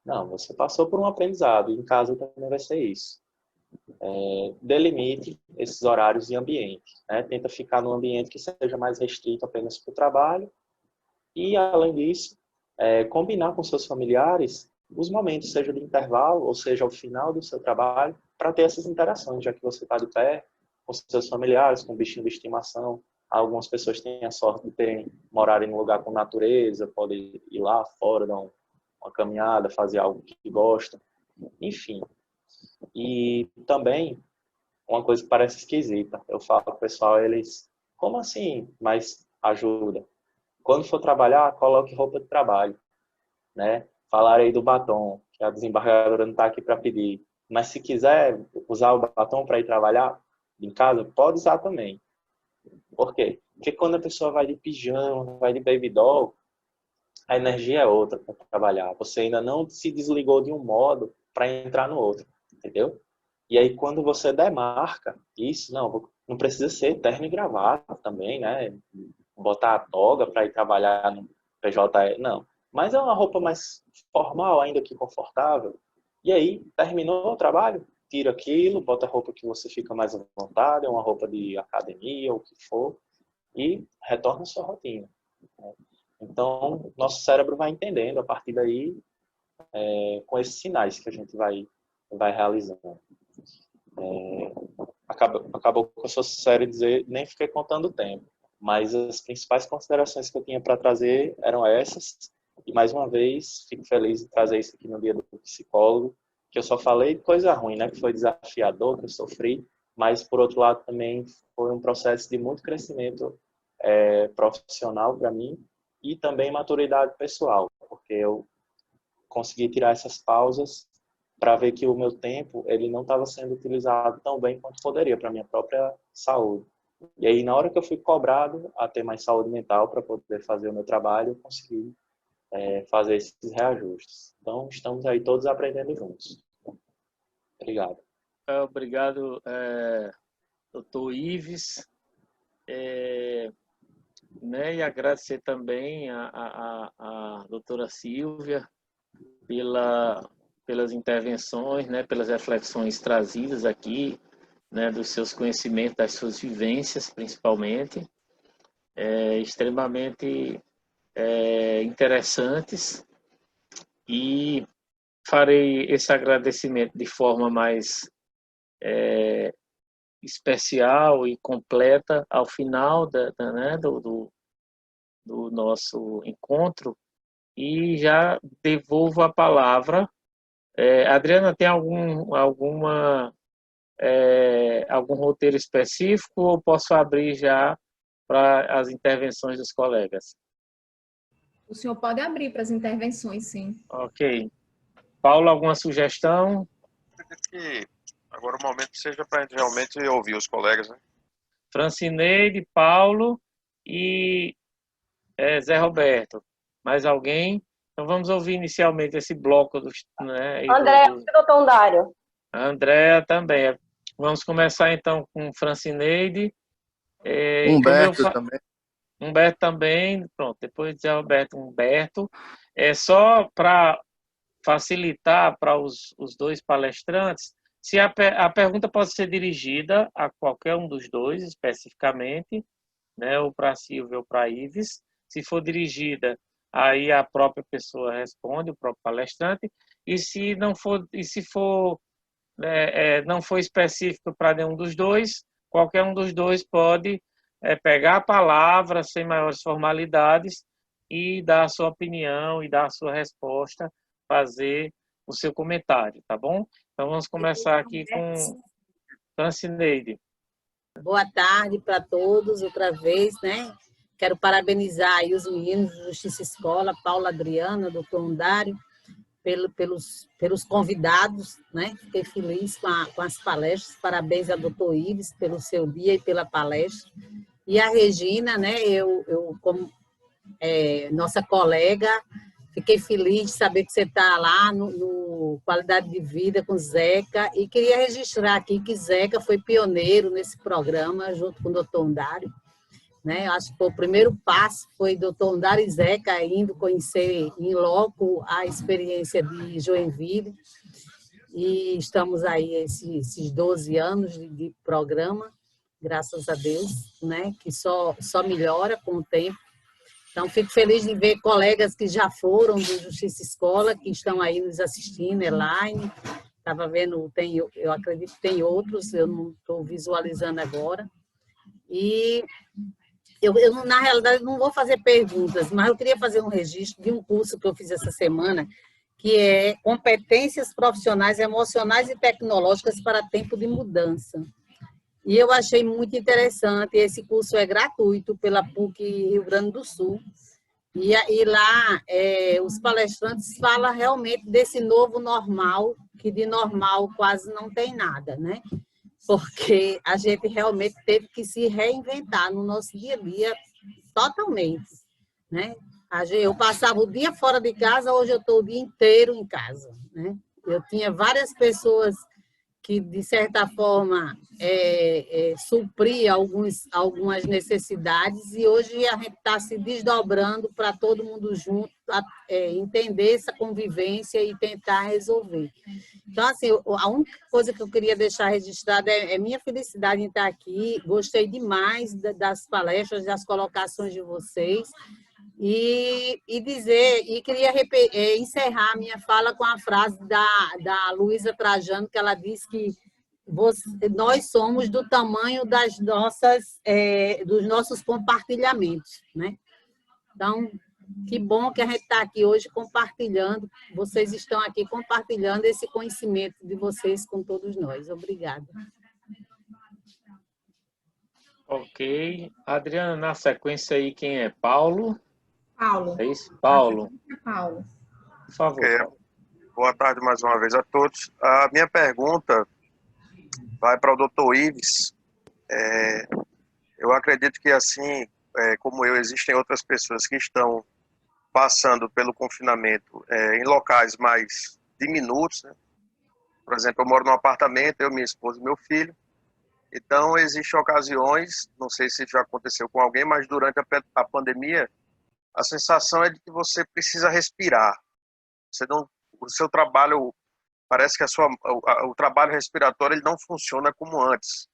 Não, você passou por um aprendizado. E em casa também vai ser isso. Delimite esses horários e ambiente. Né? Tenta ficar num ambiente que seja mais restrito apenas para o trabalho. E, além disso, combinar com seus familiares os momentos, seja de intervalo, ou seja, ao final do seu trabalho, para ter essas interações, já que você está de pé com seus familiares, com o bichinho de estimação. Algumas pessoas têm a sorte de morarem num lugar com natureza, podem ir lá fora, dar uma caminhada, fazer algo que gostam. Enfim. E também, uma coisa que parece esquisita, eu falo para o pessoal, eles, como assim? Mas ajuda. Quando for trabalhar, coloque roupa de trabalho. Né? Falarei do batom, que a desembargadora não está aqui para pedir. Mas se quiser usar o batom para ir trabalhar em casa, pode usar também. Por quê? Porque quando a pessoa vai de pijama, vai de baby doll, a energia é outra para trabalhar. Você ainda não se desligou de um modo para entrar no outro, entendeu? E aí quando você demarca isso, não precisa ser terno e gravata também, né? Botar a toga para ir trabalhar no PJ, não. Mas é uma roupa mais formal, ainda que confortável. E aí, terminou o trabalho, tira aquilo, bota a roupa que você fica mais à vontade, uma roupa de academia, ou o que for, e retorna à sua rotina. Então, nosso cérebro vai entendendo a partir daí, com esses sinais que a gente vai realizando. Acabou que eu sou sincero em dizer, nem fiquei contando o tempo, mas as principais considerações que eu tinha para trazer eram essas, e mais uma vez, fico feliz de trazer isso aqui no dia do psicólogo, que eu só falei de coisa ruim, né, que foi desafiador, que eu sofri, mas, por outro lado, também foi um processo de muito crescimento profissional para mim, e também maturidade pessoal, porque eu consegui tirar essas pausas para ver que o meu tempo ele não estava sendo utilizado tão bem quanto poderia para minha própria saúde. E aí, na hora que eu fui cobrado a ter mais saúde mental para poder fazer o meu trabalho, eu consegui fazer esses reajustes. Então, estamos aí todos aprendendo juntos. Obrigado. Obrigado, doutor Ives. E agradecer também a doutora Silvia pelas intervenções, né, pelas reflexões trazidas aqui, né, dos seus conhecimentos, das suas vivências, principalmente, extremamente interessantes, e farei esse agradecimento de forma mais especial e completa ao final do nosso encontro, e já devolvo a palavra. Adriana, tem algum roteiro específico ou posso abrir já para as intervenções dos colegas? O senhor pode abrir para as intervenções, sim. Ok. Paulo, alguma sugestão? Acredito que agora o momento seja para a gente realmente ouvir os colegas, né? Francineide, Paulo e Zé Roberto. Mais alguém? Então vamos ouvir inicialmente esse bloco dos, né, Andréa, doutor Undário. A Andréa também. Vamos começar então com Francineide. Humberto também. Humberto também. Pronto, depois de Zé Roberto, Humberto. Só para facilitar para os dois palestrantes, se a pergunta pode ser dirigida a qualquer um dos dois especificamente, né, ou para Silvia ou para Ives. Se for dirigida, aí a própria pessoa responde, o próprio palestrante, e se não for não for específico para nenhum dos dois, qualquer um dos dois pode pegar a palavra sem maiores formalidades e dar a sua opinião e dar a sua resposta, fazer o seu comentário, tá bom? Então vamos começar aqui com Francineide. Boa tarde para todos, outra vez, né? Quero parabenizar aí os meninos do Justiça Escola, Paula, Adriana, doutor Undário, pelos convidados, né? Fiquei feliz com as palestras. Parabéns ao doutor Ives pelo seu dia e pela palestra. E a Regina, né? Eu como nossa colega, fiquei feliz de saber que você está lá no Qualidade de Vida com Zeca, e queria registrar aqui que Zeca foi pioneiro nesse programa, junto com o doutor Undário, né? Acho que o primeiro passo foi doutor Undário e Zeca indo conhecer em loco a experiência de Joinville, e estamos aí esses 12 anos de programa, graças a Deus, né? Que só melhora com o tempo. Então, fico feliz de ver colegas que já foram do Justiça Escola, que estão aí nos assistindo, Elaine. Estava vendo, eu acredito que tem outros, eu não estou visualizando agora. E eu, na realidade, não vou fazer perguntas, mas eu queria fazer um registro de um curso que eu fiz essa semana, que é Competências Profissionais, Emocionais e Tecnológicas para Tempo de Mudança. E eu achei muito interessante. Esse curso é gratuito pela PUC Rio Grande do Sul. E lá os palestrantes falam realmente desse novo normal, que de normal quase não tem nada, né? Porque a gente realmente teve que se reinventar no nosso dia a dia totalmente, né? Eu passava o dia fora de casa, hoje eu estou o dia inteiro em casa, né? Eu tinha várias pessoas que, de certa forma, supria algumas necessidades, e hoje a gente está se desdobrando para todo mundo junto, entender essa convivência e tentar resolver. Então, assim, a única coisa que eu queria deixar registrada é minha felicidade em estar aqui. Gostei demais das palestras, das colocações de vocês. E dizer, e queria encerrar a minha fala com a frase da Luísa Trajano, que ela diz que nós somos do tamanho dos nossos compartilhamentos, né? Então, que bom que a gente está aqui hoje compartilhando, vocês estão aqui compartilhando esse conhecimento de vocês com todos nós. Obrigada. Ok. Adriana, na sequência aí, quem é? Paulo? Paulo. É isso? Paulo. Paulo. Por favor. Okay. Paulo. Boa tarde mais uma vez a todos. A minha pergunta vai para o Dr. Ives. Eu acredito que, assim como eu, existem outras pessoas que estão passando pelo confinamento em locais mais diminutos, né? Por exemplo, eu moro num apartamento, eu, minha esposa e meu filho. Então, existem ocasiões, não sei se já aconteceu com alguém, mas durante a pandemia, a sensação é de que você precisa respirar. O seu trabalho, parece que o trabalho respiratório ele não funciona como antes.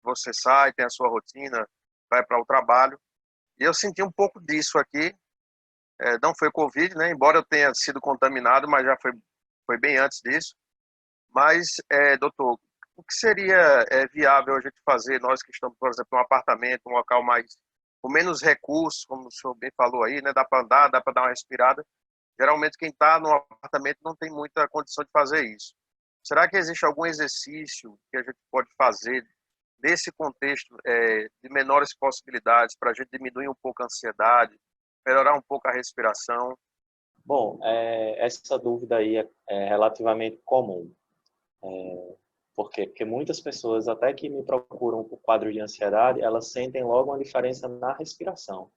Você sai, tem a sua rotina, vai para o trabalho. E eu senti um pouco disso aqui. Não foi Covid, né? Embora eu tenha sido contaminado, mas já foi bem antes disso. Mas, doutor, o que seria viável a gente fazer, nós que estamos, por exemplo, num apartamento, um local com menos recursos, como o senhor bem falou aí, né? Dá para andar, dá para dar uma respirada. Geralmente, quem está no apartamento não tem muita condição de fazer isso. Será que existe algum exercício que a gente pode fazer nesse contexto de menores possibilidades para a gente diminuir um pouco a ansiedade, melhorar um pouco a respiração? Bom, essa dúvida aí é relativamente comum. Por quê? Porque muitas pessoas, até que me procuram por quadro de ansiedade, elas sentem logo uma diferença na respiração.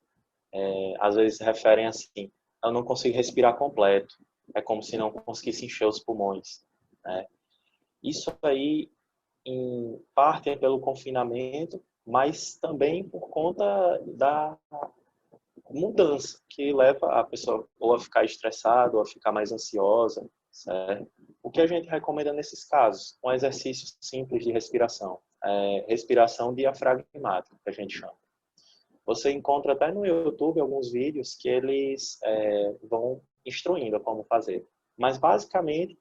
Às vezes referem assim, eu não consigo respirar completo, é como se não conseguisse encher os pulmões, né? Isso aí, em parte, é pelo confinamento, mas também por conta da mudança que leva a pessoa ou a ficar estressada ou a ficar mais ansiosa, certo? O que a gente recomenda nesses casos? Um exercício simples de respiração, respiração diafragmática, que a gente chama. Você encontra até no YouTube alguns vídeos que eles vão instruindo como fazer. Mas, basicamente,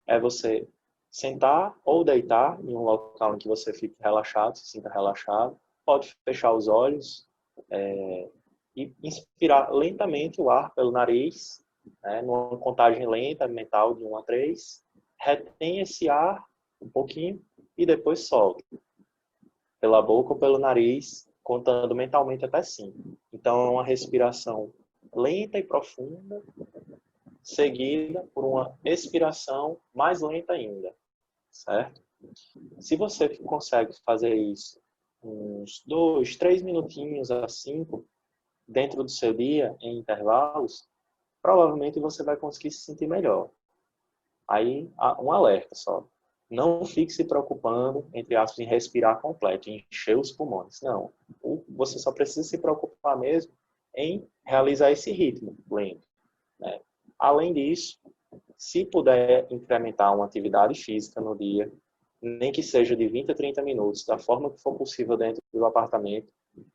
é você sentar ou deitar em um local em que você fique relaxado, se sinta relaxado. Pode fechar os olhos e inspirar lentamente o ar pelo nariz, né, numa contagem lenta, mental, de 1 a 3. Retém esse ar um pouquinho e depois solta. Pela boca ou pelo nariz, contando mentalmente até 5. Então, é uma respiração lenta e profunda, seguida por uma expiração mais lenta ainda, certo? Se você consegue fazer isso uns 2, 3 minutinhos a 5, dentro do seu dia, em intervalos, provavelmente você vai conseguir se sentir melhor. Aí, um alerta só. Não fique se preocupando, entre aspas, em respirar completo, em encher os pulmões. Não. Você só precisa se preocupar mesmo em realizar esse ritmo lento, né? Além disso, se puder incrementar uma atividade física no dia, nem que seja de 20 a 30 minutos, da forma que for possível dentro do apartamento,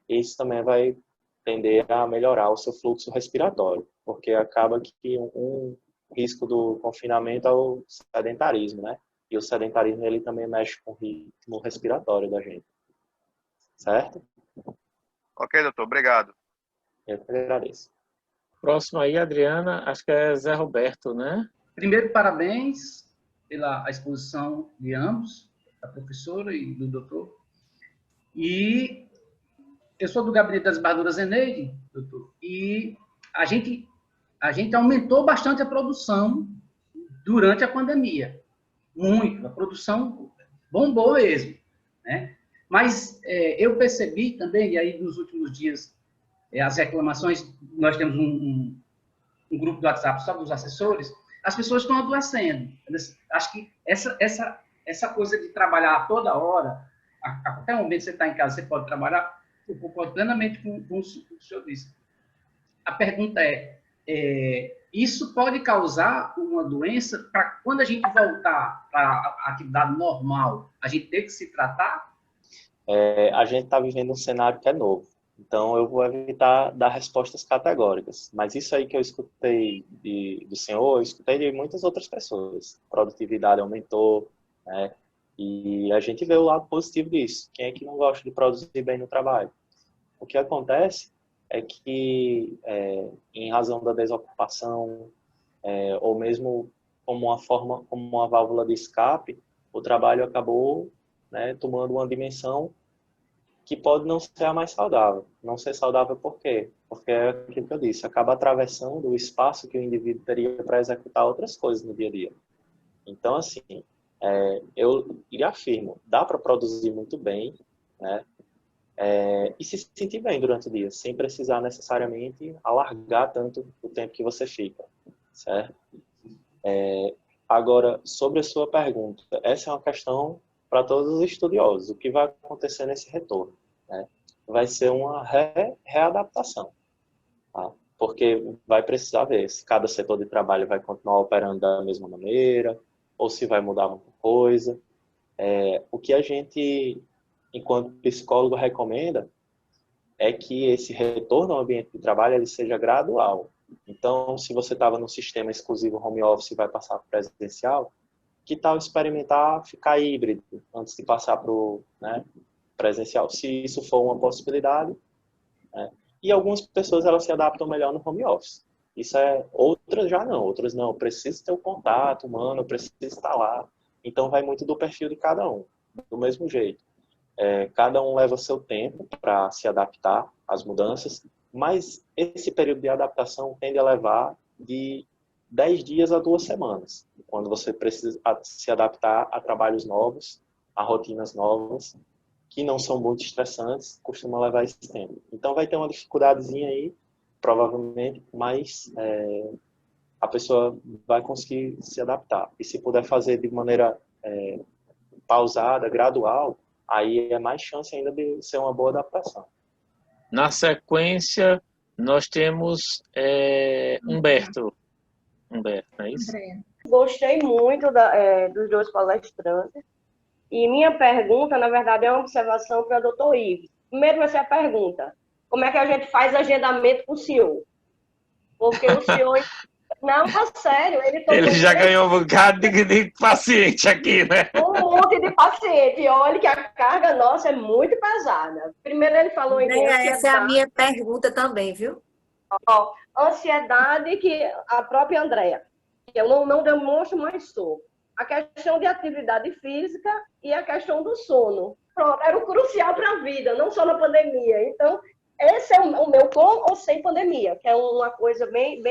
isso também vai tender a melhorar o seu fluxo respiratório, porque acaba que um risco do confinamento é o sedentarismo, né? E o sedentarismo ele também mexe com o ritmo respiratório da gente. Certo? Ok, doutor. Obrigado. Eu que agradeço. Próximo aí, Adriana, acho que é Zé Roberto, né? Primeiro, parabéns pela exposição de ambos, da professora e do doutor. E eu sou do Gabinete das Embaixadoras Eneide, doutor, e a gente aumentou bastante a produção durante a pandemia. Muito. A produção bombou mesmo, né? Mas eu percebi também, e aí nos últimos dias, as reclamações, nós temos um grupo do WhatsApp só dos assessores, as pessoas estão adoecendo. Acho que essa coisa de trabalhar toda hora, a qualquer momento você está em casa, você pode trabalhar, eu concordo plenamente com o que o senhor disse. A pergunta isso pode causar uma doença para quando a gente voltar para a atividade normal, a gente ter que se tratar? A gente está vivendo um cenário que é novo, Então, eu vou evitar dar respostas categóricas. Mas isso aí que eu escutei do senhor, eu escutei de muitas outras pessoas. A produtividade aumentou, né? E a gente vê o lado positivo disso. Quem é que não gosta de produzir bem no trabalho? O que acontece é que, em razão da desocupação, ou mesmo como uma válvula de escape, o trabalho acabou, né, tomando uma dimensão que pode não ser a mais saudável. Não ser saudável por quê? Porque é aquilo que eu disse, acaba atravessando o espaço que o indivíduo teria para executar outras coisas no dia a dia. Então, assim, eu lhe afirmo, dá para produzir muito bem, né? E se sentir bem durante o dia, sem precisar necessariamente alargar tanto o tempo que você fica, certo? Agora, sobre a sua pergunta, essa é uma questão para todos os estudiosos. O que vai acontecer nesse retorno, né? Vai ser uma readaptação, tá? Porque vai precisar ver se cada setor de trabalho vai continuar operando da mesma maneira, ou se vai mudar muita coisa. O que a gente, enquanto psicólogo, recomenda é que esse retorno ao ambiente de trabalho ele seja gradual. Então, se você estava no sistema exclusivo home office e vai passar para o presencial, que tal experimentar ficar híbrido antes de passar para o, né, presencial? Se isso for uma possibilidade, né? E algumas pessoas elas se adaptam melhor no home office. Isso outras já não, outras não. Preciso ter o contato humano, preciso estar lá. Então vai muito do perfil de cada um. Do mesmo jeito, cada um leva seu tempo para se adaptar às mudanças, mas esse período de adaptação tende a levar de 10 dias a 2 semanas, quando você precisa se adaptar a trabalhos novos, a rotinas novas, que não são muito estressantes, costuma levar esse tempo. Então vai ter uma dificuldadezinha aí, provavelmente, mas a pessoa vai conseguir se adaptar. E se puder fazer de maneira pausada, gradual, aí é mais chance ainda de ser uma boa adaptação. Na sequência, nós temos Humberto. Humberto, não é isso? Gostei muito dos dois palestrantes. E minha pergunta, na verdade, é uma observação para o doutor Ives. Primeiro vai ser a pergunta: como é que a gente faz agendamento com o senhor? Porque o senhor... Não, é sério. Ele já ganhou um bocado de paciente aqui, né? Um monte de paciente. E olha que a carga nossa é muito pesada. Primeiro ele falou em ansiedade. Essa é a minha pergunta também, viu? Ansiedade, que a própria Andréa, que eu não demonstro, mas sou. A questão de atividade física e a questão do sono. Pronto, era o crucial para a vida, não só na pandemia. Então, esse é o meu com ou sem pandemia, que é uma coisa bem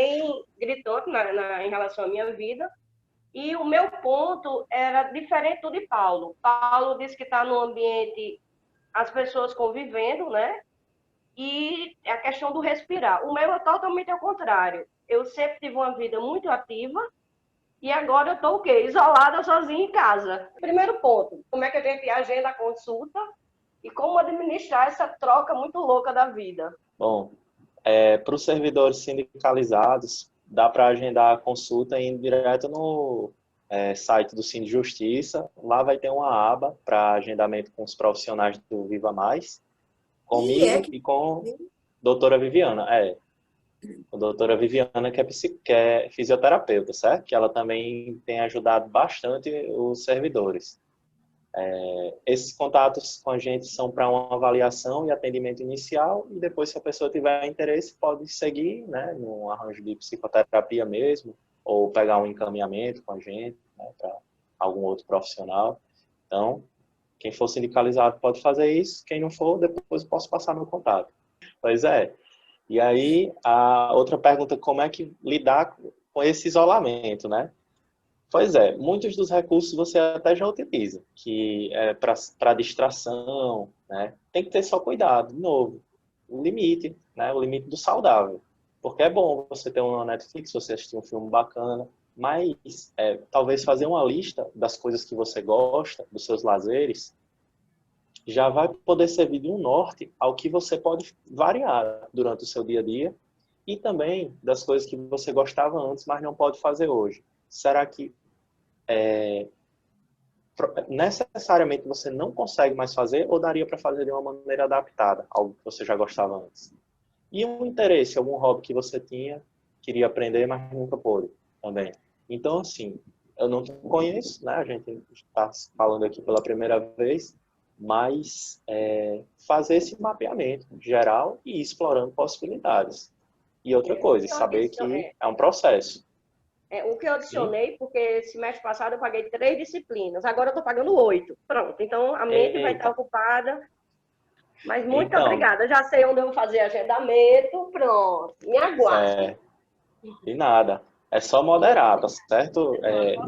gritante em relação à minha vida. E o meu ponto era diferente do de Paulo. Paulo disse que está no ambiente, as pessoas convivendo, né? E a questão do respirar. O meu é totalmente ao contrário. Eu sempre tive uma vida muito ativa e agora eu estou o quê? Isolada, sozinha em casa. Primeiro ponto, como é que a gente agenda a consulta e como administrar essa troca muito louca da vida? Bom, para os servidores sindicalizados, dá para agendar a consulta indo direto no site do Cine Justiça. Lá vai ter uma aba para agendamento com os profissionais do Viva Mais, comigo e com a doutora Viviana. A doutora Viviana, que é fisioterapeuta, certo? Que ela também tem ajudado bastante os servidores. Esses contatos com a gente são para uma avaliação e atendimento inicial, e depois, se a pessoa tiver interesse, pode seguir, né, no arranjo de psicoterapia mesmo, ou pegar um encaminhamento com a gente, né, para algum outro profissional. Então, quem for sindicalizado pode fazer isso, quem não for, depois eu posso passar meu contato. Pois é. E aí, a outra pergunta, como é que lidar com esse isolamento, né? Pois é, muitos dos recursos você até já utiliza, que é para distração, né? Tem que ter só cuidado, de novo, o limite, né? O limite do saudável. Porque é bom você ter uma Netflix, você assistir um filme bacana, mas talvez fazer uma lista das coisas que você gosta, dos seus lazeres, já vai poder servir de um norte ao que você pode variar durante o seu dia a dia e também das coisas que você gostava antes, mas não pode fazer hoje. Será que necessariamente você não consegue mais fazer ou daria para fazer de uma maneira adaptada, algo que você já gostava antes. E um interesse, algum hobby que você tinha, queria aprender, mas nunca pôde também. Então, assim, eu não te conheço, né? A gente está falando aqui pela primeira vez, mas fazer esse mapeamento geral e ir explorando possibilidades. E outra coisa, saber que é um processo. O que eu adicionei, porque semestre passado eu paguei 3 disciplinas, agora eu estou pagando 8. Pronto, então a mente vai estar ocupada. Mas muito obrigada, já sei onde eu vou fazer agendamento, pronto, me aguarde. E nada, é só moderar, tá certo?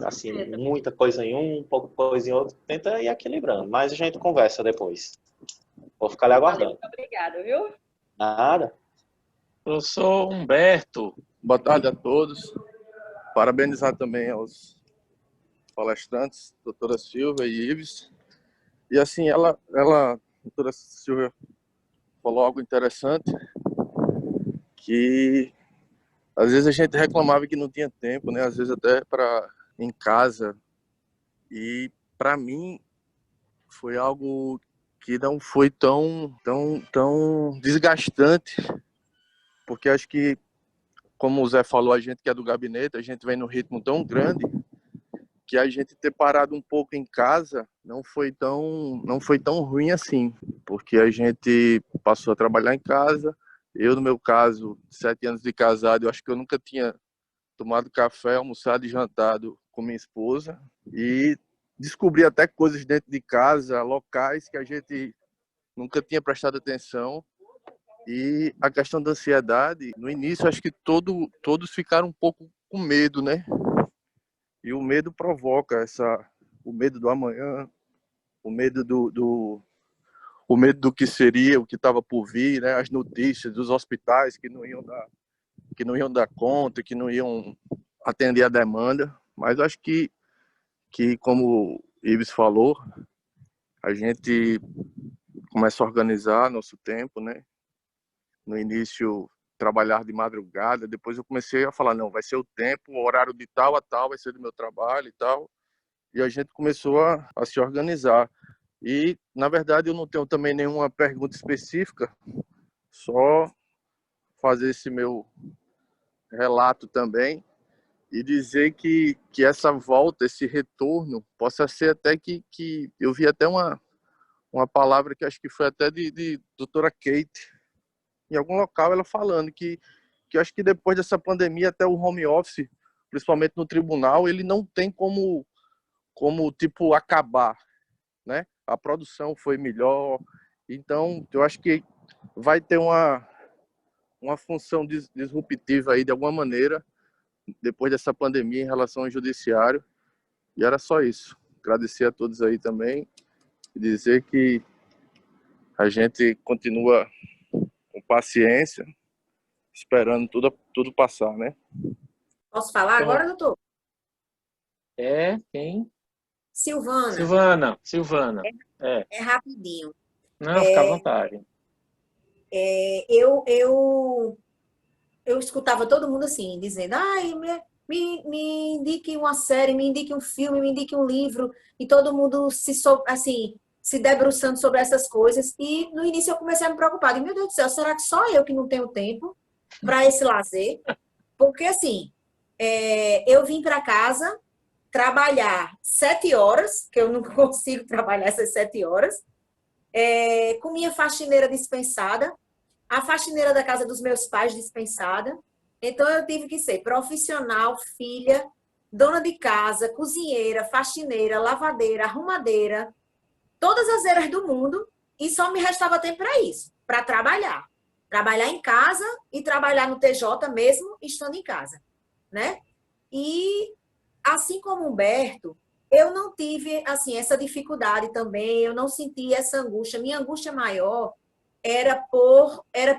Assim, muita coisa em um, pouca coisa em outro, tenta ir equilibrando, mas a gente conversa depois. Vou ficar lhe aguardando. Muito obrigada, viu? Nada. Professor Humberto. Boa tarde a todos. Parabenizar também aos palestrantes, doutora Silvia e Ives. E assim, a doutora Silvia falou algo interessante, que às vezes a gente reclamava que não tinha tempo, né? Às vezes até para em casa. E para mim foi algo que não foi tão desgastante, porque acho que, como o Zé falou, a gente que é do gabinete, a gente vem num ritmo tão grande que a gente ter parado um pouco em casa não foi tão ruim assim, porque a gente passou a trabalhar em casa. Eu, no meu caso, 7 anos de casado, eu acho que eu nunca tinha tomado café, almoçado e jantado com minha esposa, e descobri até coisas dentro de casa, locais que a gente nunca tinha prestado atenção. E a questão da ansiedade, no início, acho que todos ficaram um pouco com medo, né? E o medo provoca o medo do amanhã, o medo o medo do que seria, o que estava por vir, né? As notícias dos hospitais que não iam dar conta, que não iam atender a demanda. Mas acho que como o Ives falou, a gente começa a organizar nosso tempo, né? No início, trabalhar de madrugada, depois eu comecei a falar, não, vai ser o tempo, o horário de tal a tal vai ser do meu trabalho e tal. E a gente começou a se organizar. E, na verdade, eu não tenho também nenhuma pergunta específica, só fazer esse meu relato também e dizer que essa volta, esse retorno, possa ser até que eu vi até uma palavra que acho que foi até de doutora Kate, em algum local, ela falando que acho que depois dessa pandemia, até o home office, principalmente no tribunal, ele não tem como tipo, acabar, né? A produção foi melhor. Então, eu acho que vai ter uma função disruptiva aí, de alguma maneira, depois dessa pandemia, em relação ao judiciário. E era só isso. Agradecer a todos aí também e dizer que a gente continua com paciência, esperando tudo passar, né? Posso falar agora, doutor? Quem? Silvana. Silvana. É rapidinho. Não, fica à vontade. Eu escutava todo mundo assim, dizendo, ai, me indique uma série, me indique um filme, me indique um livro, e todo mundo se debruçando sobre essas coisas. E no início eu comecei a me preocupar. Meu Deus do céu, será que só eu que não tenho tempo para esse lazer? Porque assim, eu vim para casa trabalhar 7 horas, que eu não consigo trabalhar essas 7 horas, com minha faxineira dispensada, a faxineira da casa dos meus pais dispensada. Então, eu tive que ser profissional, filha, dona de casa, cozinheira, faxineira, lavadeira, arrumadeira, todas as eras do mundo, e só me restava tempo para isso, para trabalhar. Trabalhar em casa e trabalhar no TJ mesmo, estando em casa, né? E, assim como o Humberto, eu não tive, assim, essa dificuldade também, eu não senti essa angústia. Minha angústia maior era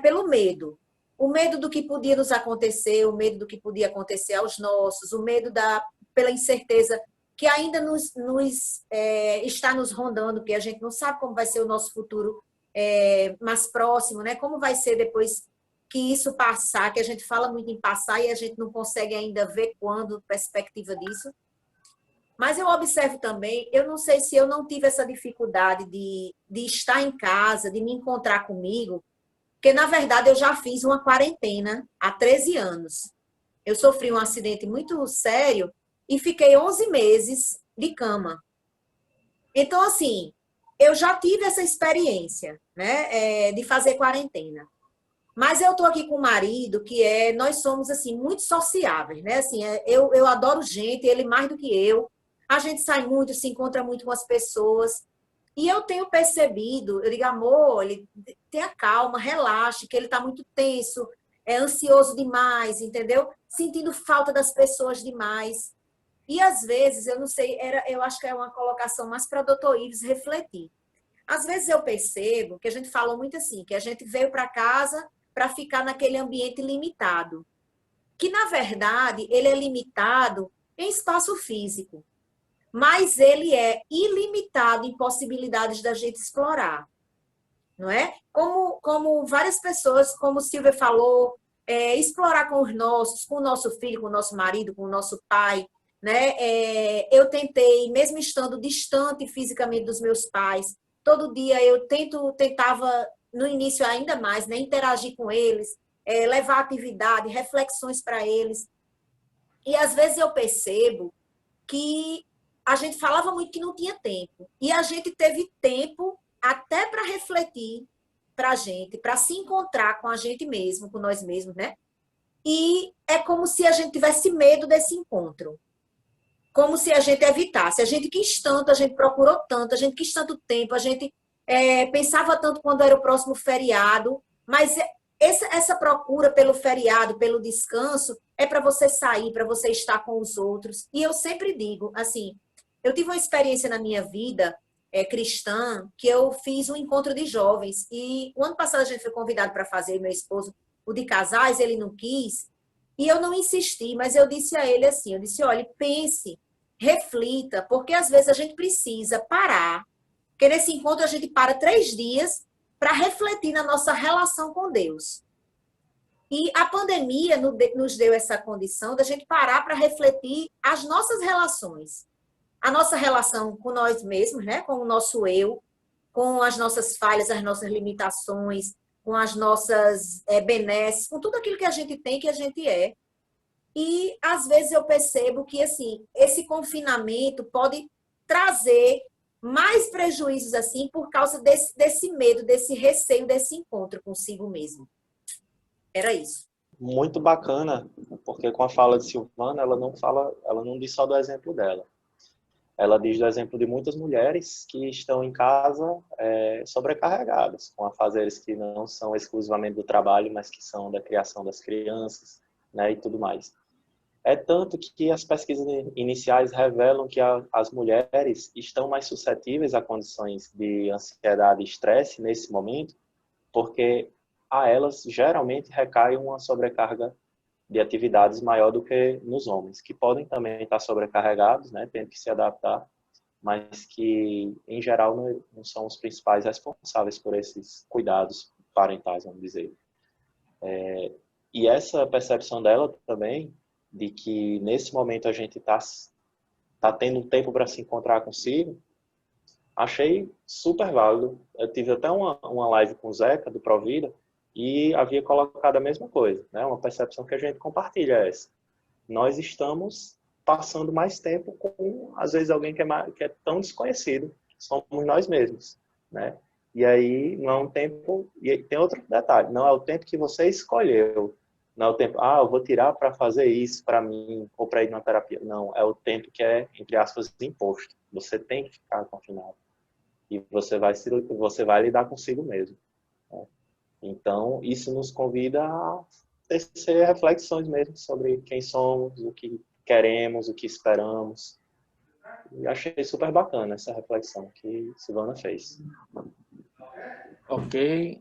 pelo medo. O medo do que podia nos acontecer, o medo do que podia acontecer aos nossos, o medo pela incerteza que ainda está nos rondando, que a gente não sabe como vai ser o nosso futuro mais próximo, né? Como vai ser depois que isso passar, que a gente fala muito em passar e a gente não consegue ainda ver quando, perspectiva disso. Mas eu observo também, eu não sei se eu não tive essa dificuldade de estar em casa, de me encontrar comigo, porque, na verdade, eu já fiz uma quarentena há 13 anos. Eu sofri um acidente muito sério e fiquei 11 meses de cama. Então, assim, eu já tive essa experiência, né, de fazer quarentena. Mas eu estou aqui com o marido, nós somos, assim, muito sociáveis, né? Assim, eu adoro gente, ele mais do que eu. A gente sai muito, se encontra muito com as pessoas. E eu tenho percebido, eu digo, amor, ele tenha calma, relaxe, que ele está muito tenso, é ansioso demais, entendeu? Sentindo falta das pessoas demais. E às vezes, eu não sei, eu acho que é uma colocação mais para o doutor Ives refletir. Às vezes eu percebo que a gente falou muito assim, que a gente veio para casa para ficar naquele ambiente limitado. Que, na verdade, ele é limitado em espaço físico, mas ele é ilimitado em possibilidades da gente explorar, não é? Como várias pessoas, como Silvia falou, explorar com o nosso filho, com o nosso marido, com o nosso pai, né? Eu tentei, mesmo estando distante fisicamente dos meus pais, todo dia eu tentava, no início ainda mais, né, interagir com eles, levar atividade, reflexões para eles. E às vezes eu percebo que a gente falava muito que não tinha tempo. E a gente teve tempo até para refletir para a gente, para se encontrar com a gente mesmo, com nós mesmos, né? E é como se a gente tivesse medo desse encontro. Como se a gente evitasse. A gente quis tanto, a gente procurou tanto, a gente quis tanto tempo, a gente pensava tanto quando era o próximo feriado, mas essa procura pelo feriado, pelo descanso, é para você sair, para você estar com os outros. E eu sempre digo, assim, eu tive uma experiência na minha vida cristã, que eu fiz um encontro de jovens, e o ano passado a gente foi convidado para fazer, meu esposo, o de casais, ele não quis, e eu não insisti, mas eu disse a ele assim, eu disse, olha, pense, reflita, porque às vezes a gente precisa parar, porque nesse encontro a gente para 3 dias para refletir na nossa relação com Deus. E a pandemia nos deu essa condição da gente parar para refletir as nossas relações. A nossa relação com nós mesmos, né? Com o nosso eu, com as nossas falhas, as nossas limitações, com as nossas benesses, com tudo aquilo que a gente tem, que a gente é. E, às vezes, eu percebo que, assim, esse confinamento pode trazer mais prejuízos, assim, por causa desse medo, desse receio, desse encontro consigo mesmo. Era isso. Muito bacana, porque com a fala de Silvana, ela não diz só do exemplo dela. Ela diz do exemplo de muitas mulheres que estão em casa sobrecarregadas, com afazeres que não são exclusivamente do trabalho, mas que são da criação das crianças, né, e tudo mais. É tanto que as pesquisas iniciais revelam que as mulheres estão mais suscetíveis a condições de ansiedade e estresse nesse momento, porque a elas geralmente recai uma sobrecarga de atividades maior do que nos homens, que podem também estar sobrecarregados, né, tendo que se adaptar, mas que, em geral, não são os principais responsáveis por esses cuidados parentais, vamos dizer. E essa percepção dela também, de que nesse momento a gente está tendo um tempo para se encontrar consigo, achei super válido. Eu tive até uma live com o Zeca, do Provida, e havia colocado a mesma coisa, né? Uma percepção que a gente compartilha é essa. Nós estamos passando mais tempo com, às vezes, alguém que é tão desconhecido, somos nós mesmos, né? E aí não é um tempo... E tem outro detalhe, não é o tempo que você escolheu, não é o tempo, eu vou tirar para fazer isso para mim, ou para ir na terapia. Não, é o tempo que é, entre aspas, imposto. Você tem que ficar confinado. E você vai lidar consigo mesmo. Né? Então, isso nos convida a tecer reflexões mesmo sobre quem somos, o que queremos, o que esperamos. E achei super bacana essa reflexão que Silvana fez. Ok.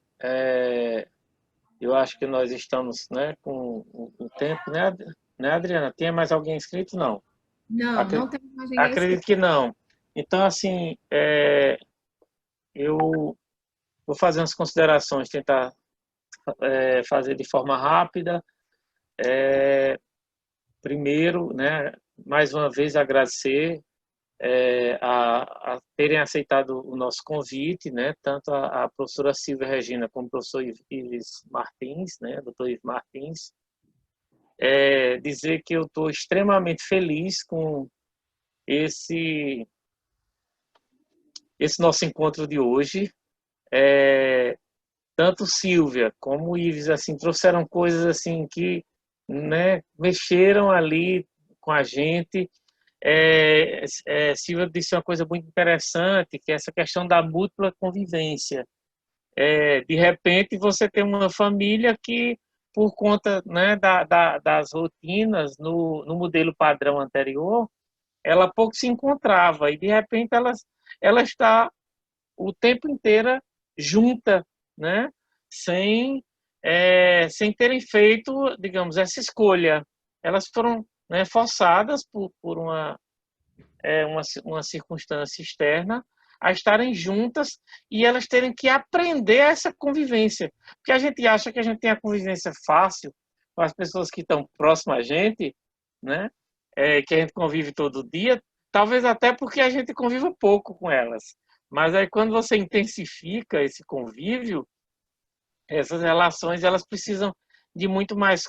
Eu acho que nós estamos, né, com o tempo, né, Adriana? Tem mais alguém inscrito? Não. Não, não tem mais ninguém Acredito que não. Então, assim, eu vou fazer umas considerações, tentar fazer de forma rápida. Primeiro, né, mais uma vez agradecer a terem aceitado o nosso convite, né? Tanto a professora Silvia Regina como o professor Ives Martins, né? Dr. Ives Martins. Dizer que eu estou extremamente feliz com esse nosso encontro de hoje. Tanto Silvia como o Ives assim, trouxeram coisas assim que, né, mexeram ali com a gente. Silvia disse uma coisa muito interessante, que é essa questão da múltipla convivência. De repente, você tem uma família que, por conta, né, das rotinas no modelo padrão anterior, ela pouco se encontrava, e de repente ela está o tempo inteiro junta, né, sem terem feito, digamos, essa escolha. Elas foram, né, forçadas por uma circunstância externa a estarem juntas e elas terem que aprender essa convivência. Porque a gente acha que a gente tem a convivência fácil com as pessoas que estão próximas a gente, né? Que a gente convive todo dia, talvez até porque a gente convive pouco com elas. Mas aí quando você intensifica esse convívio, essas relações elas precisam de muito mais,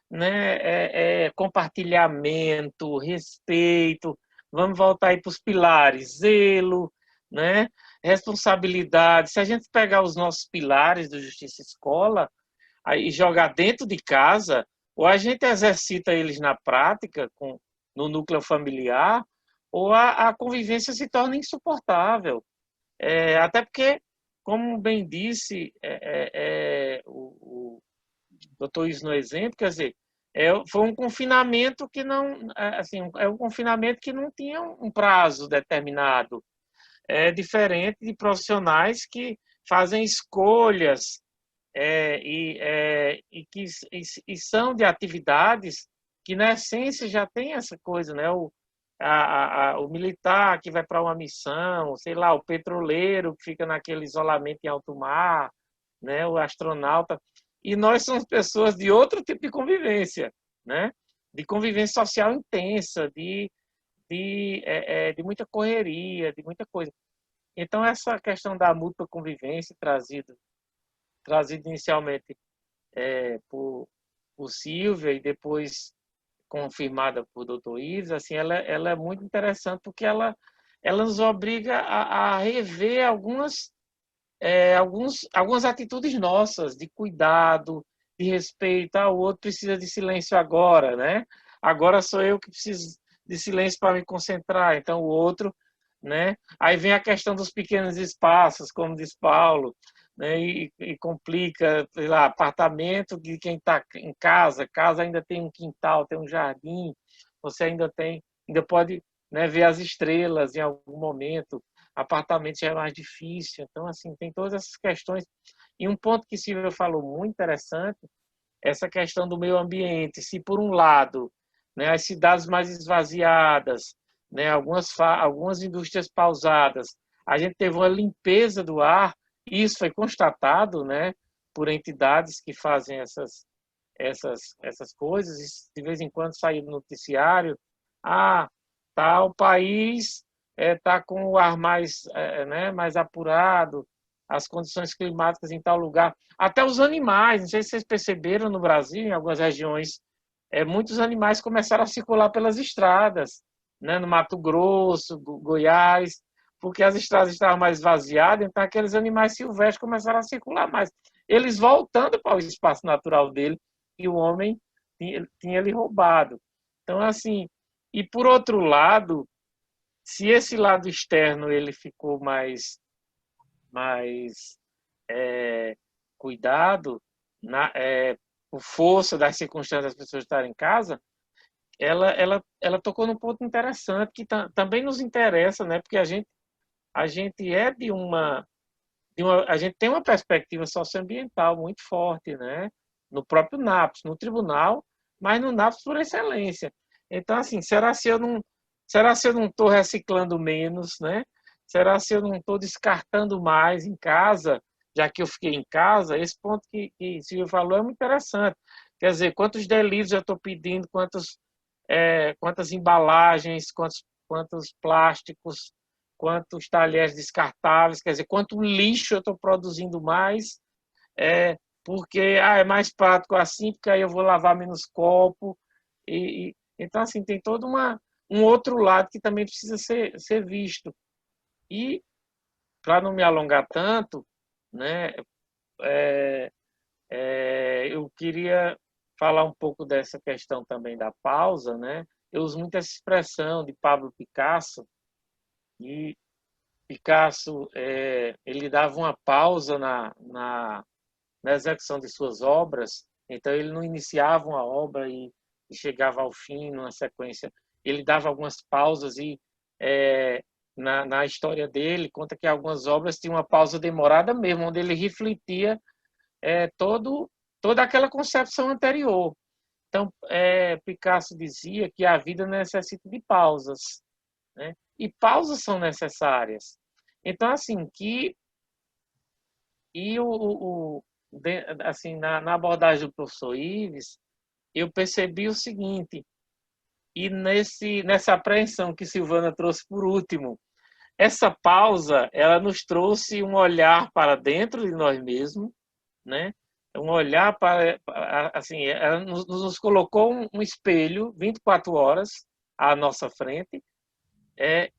né, compartilhamento, respeito. Vamos voltar aí para os pilares: zelo, né, responsabilidade. Se a gente pegar os nossos pilares do Justiça Escola e jogar dentro de casa, ou a gente exercita eles na prática, no núcleo familiar, ou a convivência se torna insuportável. Até porque, como bem disse o doutor Is no exemplo, quer dizer, foi um confinamento que não, assim, um confinamento que não tinha um prazo determinado. Diferente de profissionais que fazem escolhas e são de atividades que, na essência, já tem essa coisa, né? O militar que vai para uma missão, sei lá, o petroleiro que fica naquele isolamento em alto mar, né? O astronauta. E nós somos pessoas de outro tipo de convivência, né? De convivência social intensa, de muita correria, de muita coisa. Então, essa questão da mútua convivência trazida inicialmente por Silvia e depois confirmada por Dr. Ives, assim, ela é muito interessante porque ela nos obriga a rever algumas atitudes nossas de cuidado, de respeito. O outro precisa de silêncio agora, né? Agora sou eu que preciso de silêncio para me concentrar, então o outro, né? Aí vem a questão dos pequenos espaços, como diz Paulo, né? E complica, sei lá, apartamento de quem está em casa ainda tem um quintal, tem um jardim, você ainda pode, né, ver as estrelas em algum momento. Apartamento já é mais difícil, então assim tem todas essas questões. E um ponto que Silvia falou muito interessante, essa questão do meio ambiente. Se por um lado, né, as cidades mais esvaziadas, né, algumas indústrias pausadas, a gente teve uma limpeza do ar, e isso foi constatado, né, por entidades que fazem essas coisas, e de vez em quando sai no noticiário, tal país está com o ar mais apurado, as condições climáticas em tal lugar. Até os animais, não sei se vocês perceberam no Brasil, em algumas regiões, muitos animais começaram a circular pelas estradas, né, no Mato Grosso, Goiás, porque as estradas estavam mais vaziadas, então aqueles animais silvestres começaram a circular mais. Eles voltando para o espaço natural dele, e o homem tinha lhe roubado. Então, assim, e por outro lado, se esse lado externo ele ficou mais cuidado, por força das circunstâncias das pessoas estarem em casa, ela tocou num ponto interessante que também nos interessa, né? Porque a gente a gente tem uma perspectiva socioambiental muito forte, né? No próprio NAPS, no tribunal, mas no NAPS por excelência. Então, assim, será se eu não estou reciclando menos, né? Será se eu não estou descartando mais em casa, já que eu fiquei em casa? Esse ponto que Silvio falou é muito interessante. Quer dizer, quantos delitos eu estou pedindo, quantas embalagens, quantos quantos plásticos, quantos talheres descartáveis, quer dizer, quanto lixo eu estou produzindo mais, porque é mais prático assim, porque aí eu vou lavar menos copo. Então, assim, tem todo um outro lado que também precisa ser visto. E, para não me alongar tanto, né, eu queria falar um pouco dessa questão também da pausa, né? Eu uso muito essa expressão de Pablo Picasso, e Picasso ele dava uma pausa na execução de suas obras, então ele não iniciava uma obra e chegava ao fim numa sequência, ele dava algumas pausas e na história dele conta que algumas obras tinham uma pausa demorada mesmo, onde ele refletia toda aquela concepção anterior. Então, Picasso dizia que a vida necessita de pausas, né? E pausas são necessárias. Então, assim, assim, na abordagem do professor Ives, eu percebi o seguinte, e nessa apreensão que Silvana trouxe por último, essa pausa, ela nos trouxe um olhar para dentro de nós mesmos, né? Um olhar para, assim, ela nos colocou um espelho 24 horas à nossa frente,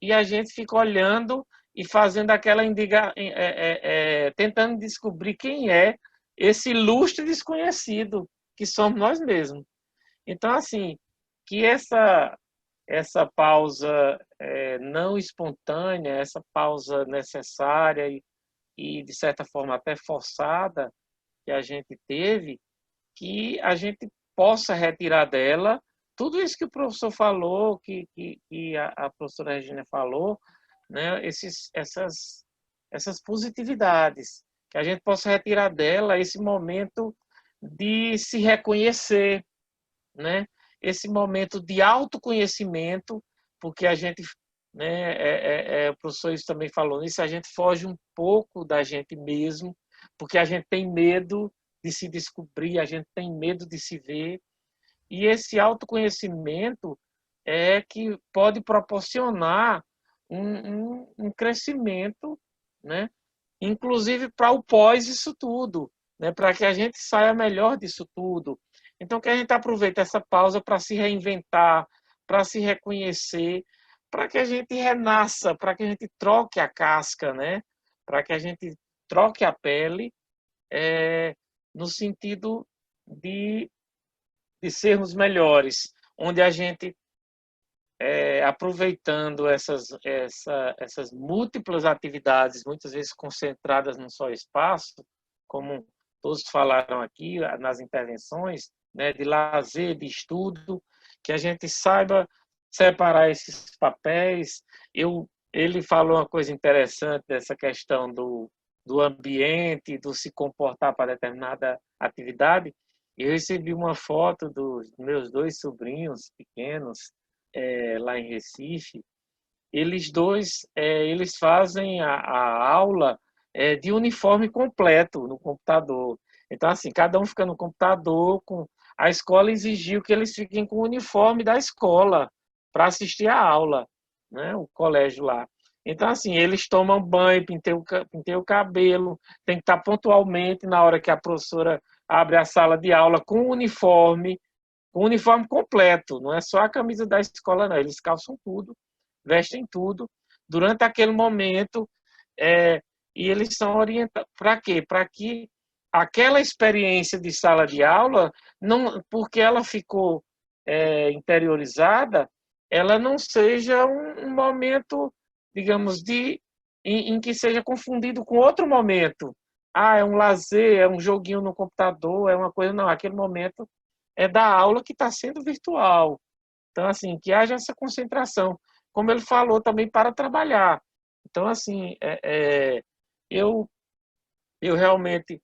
e a gente fica olhando e fazendo aquela tentando descobrir quem é esse ilustre desconhecido que somos nós mesmos. Então, assim, que essa pausa não espontânea, essa pausa necessária e de certa forma até forçada que a gente teve, que a gente possa retirar dela tudo isso que o professor falou, que a professora Regina falou, né? Essas positividades, que a gente possa retirar dela esse momento de se reconhecer, né? Esse momento de autoconhecimento, porque a gente, né, o professor isso também falou nisso, a gente foge um pouco da gente mesmo, porque a gente tem medo de se descobrir, a gente tem medo de se ver, e esse autoconhecimento é que pode proporcionar um crescimento, né? Inclusive para o pós isso tudo, né? Para que a gente saia melhor disso tudo. Então, que a gente aproveite essa pausa para se reinventar, para se reconhecer, para que a gente renasça, para que a gente troque a casca, né? Para que a gente troque a pele, no sentido de sermos melhores, onde a gente, aproveitando essas múltiplas atividades, muitas vezes concentradas num só espaço, como todos falaram aqui nas intervenções, né, de lazer, de estudo, que a gente saiba separar esses papéis. Ele falou uma coisa interessante dessa questão do ambiente, do se comportar para determinada atividade. Eu recebi uma foto dos meus 2 sobrinhos pequenos, lá em Recife. Eles dois, eles fazem a aula de uniforme completo no computador. Então, assim, cada um fica no computador, a escola exigiu que eles fiquem com o uniforme da escola para assistir a aula, né? O colégio lá. Então, assim, eles tomam banho, penteiam o cabelo, tem que estar pontualmente na hora que a professora abre a sala de aula com o uniforme completo, não é só a camisa da escola, não. Eles calçam tudo, vestem tudo, durante aquele momento, e eles são orientados. Para quê? Para que aquela experiência de sala de aula, não, porque ela ficou interiorizada, ela não seja um momento, digamos, em que seja confundido com outro momento. É um lazer, é um joguinho no computador, é uma coisa... Não, aquele momento é da aula que está sendo virtual. Então, assim, que haja essa concentração. Como ele falou, também para trabalhar. Então, assim, eu realmente,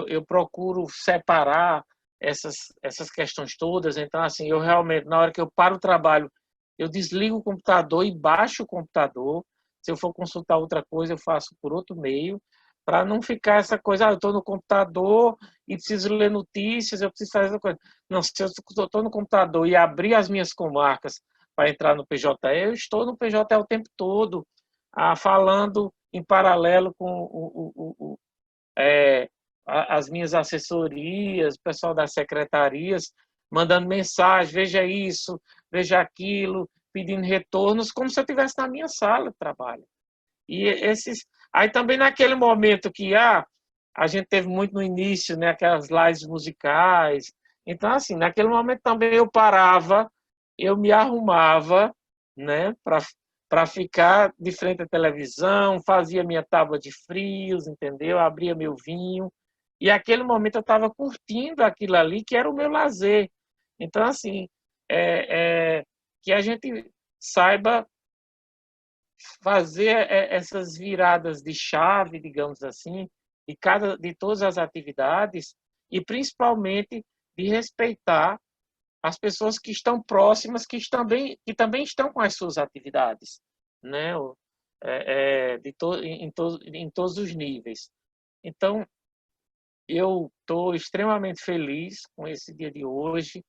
eu procuro separar essas questões todas. Então, assim, eu realmente, na hora que eu paro o trabalho, eu desligo o computador e baixo o computador. Se eu for consultar outra coisa, eu faço por outro meio, para não ficar essa coisa, eu estou no computador e preciso ler notícias, eu preciso fazer essa coisa. Não, se eu estou no computador e abrir as minhas comarcas para entrar no PJE, eu estou no PJE o tempo todo, falando em paralelo com as minhas assessorias, o pessoal das secretarias, mandando mensagem, veja isso, veja aquilo, pedindo retornos, como se eu estivesse na minha sala de trabalho. E aí também naquele momento que a gente teve muito no início, né, aquelas lives musicais. Então, assim, naquele momento também eu parava, eu me arrumava, né, para ficar de frente à televisão, fazia minha tábua de frios, entendeu? Abria meu vinho. E aquele momento eu estava curtindo aquilo ali, que era o meu lazer. Então, assim, que a gente saiba fazer essas viradas de chave, digamos assim, de todas as atividades, e principalmente de respeitar as pessoas que estão próximas, que também estão com as suas atividades, né? Em todos os níveis. Então, eu estou extremamente feliz com esse dia de hoje,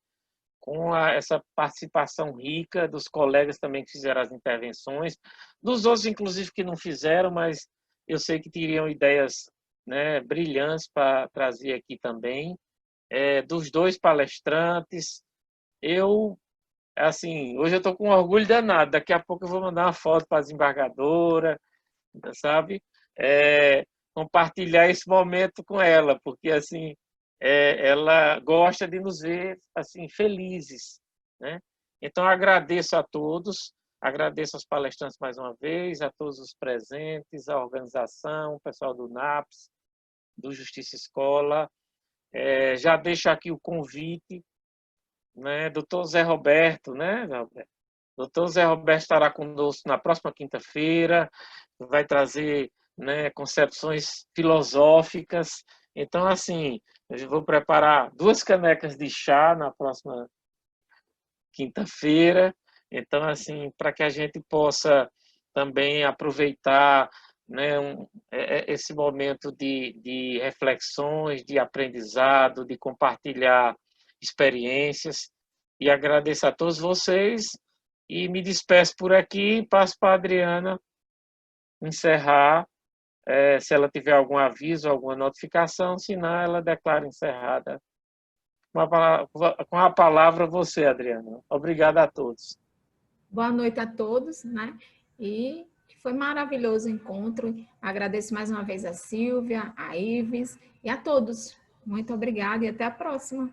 com essa participação rica dos colegas também que fizeram as intervenções, dos outros, inclusive, que não fizeram, mas eu sei que teriam ideias, né, brilhantes para trazer aqui também, dos dois palestrantes. Assim, hoje eu estou com orgulho danado, daqui a pouco eu vou mandar uma foto para a desembargadora, sabe? Compartilhar esse momento com ela, porque, assim, ela gosta de nos ver assim felizes, né? Então agradeço a todos, agradeço aos palestrantes mais uma vez, a todos os presentes, a organização, o pessoal do NAPS, do Justiça Escola. Já deixo aqui o convite, né? Doutor Zé Roberto, né? Doutor Zé Roberto estará conosco na próxima quinta-feira, vai trazer, né, concepções filosóficas. Então, assim, eu vou preparar 2 canecas de chá na próxima quinta-feira. Então, assim, para que a gente possa também aproveitar, né, esse momento de reflexões, de aprendizado, de compartilhar experiências. E agradeço a todos vocês e me despeço por aqui e passo para a Adriana encerrar, se ela tiver algum aviso, alguma notificação, senão ela declara encerrada. Com a palavra você, Adriana. Obrigado a todos. Boa noite a todos, né? E foi maravilhoso o encontro. Agradeço mais uma vez a Silvia, a Ives e a todos. Muito obrigada e até a próxima.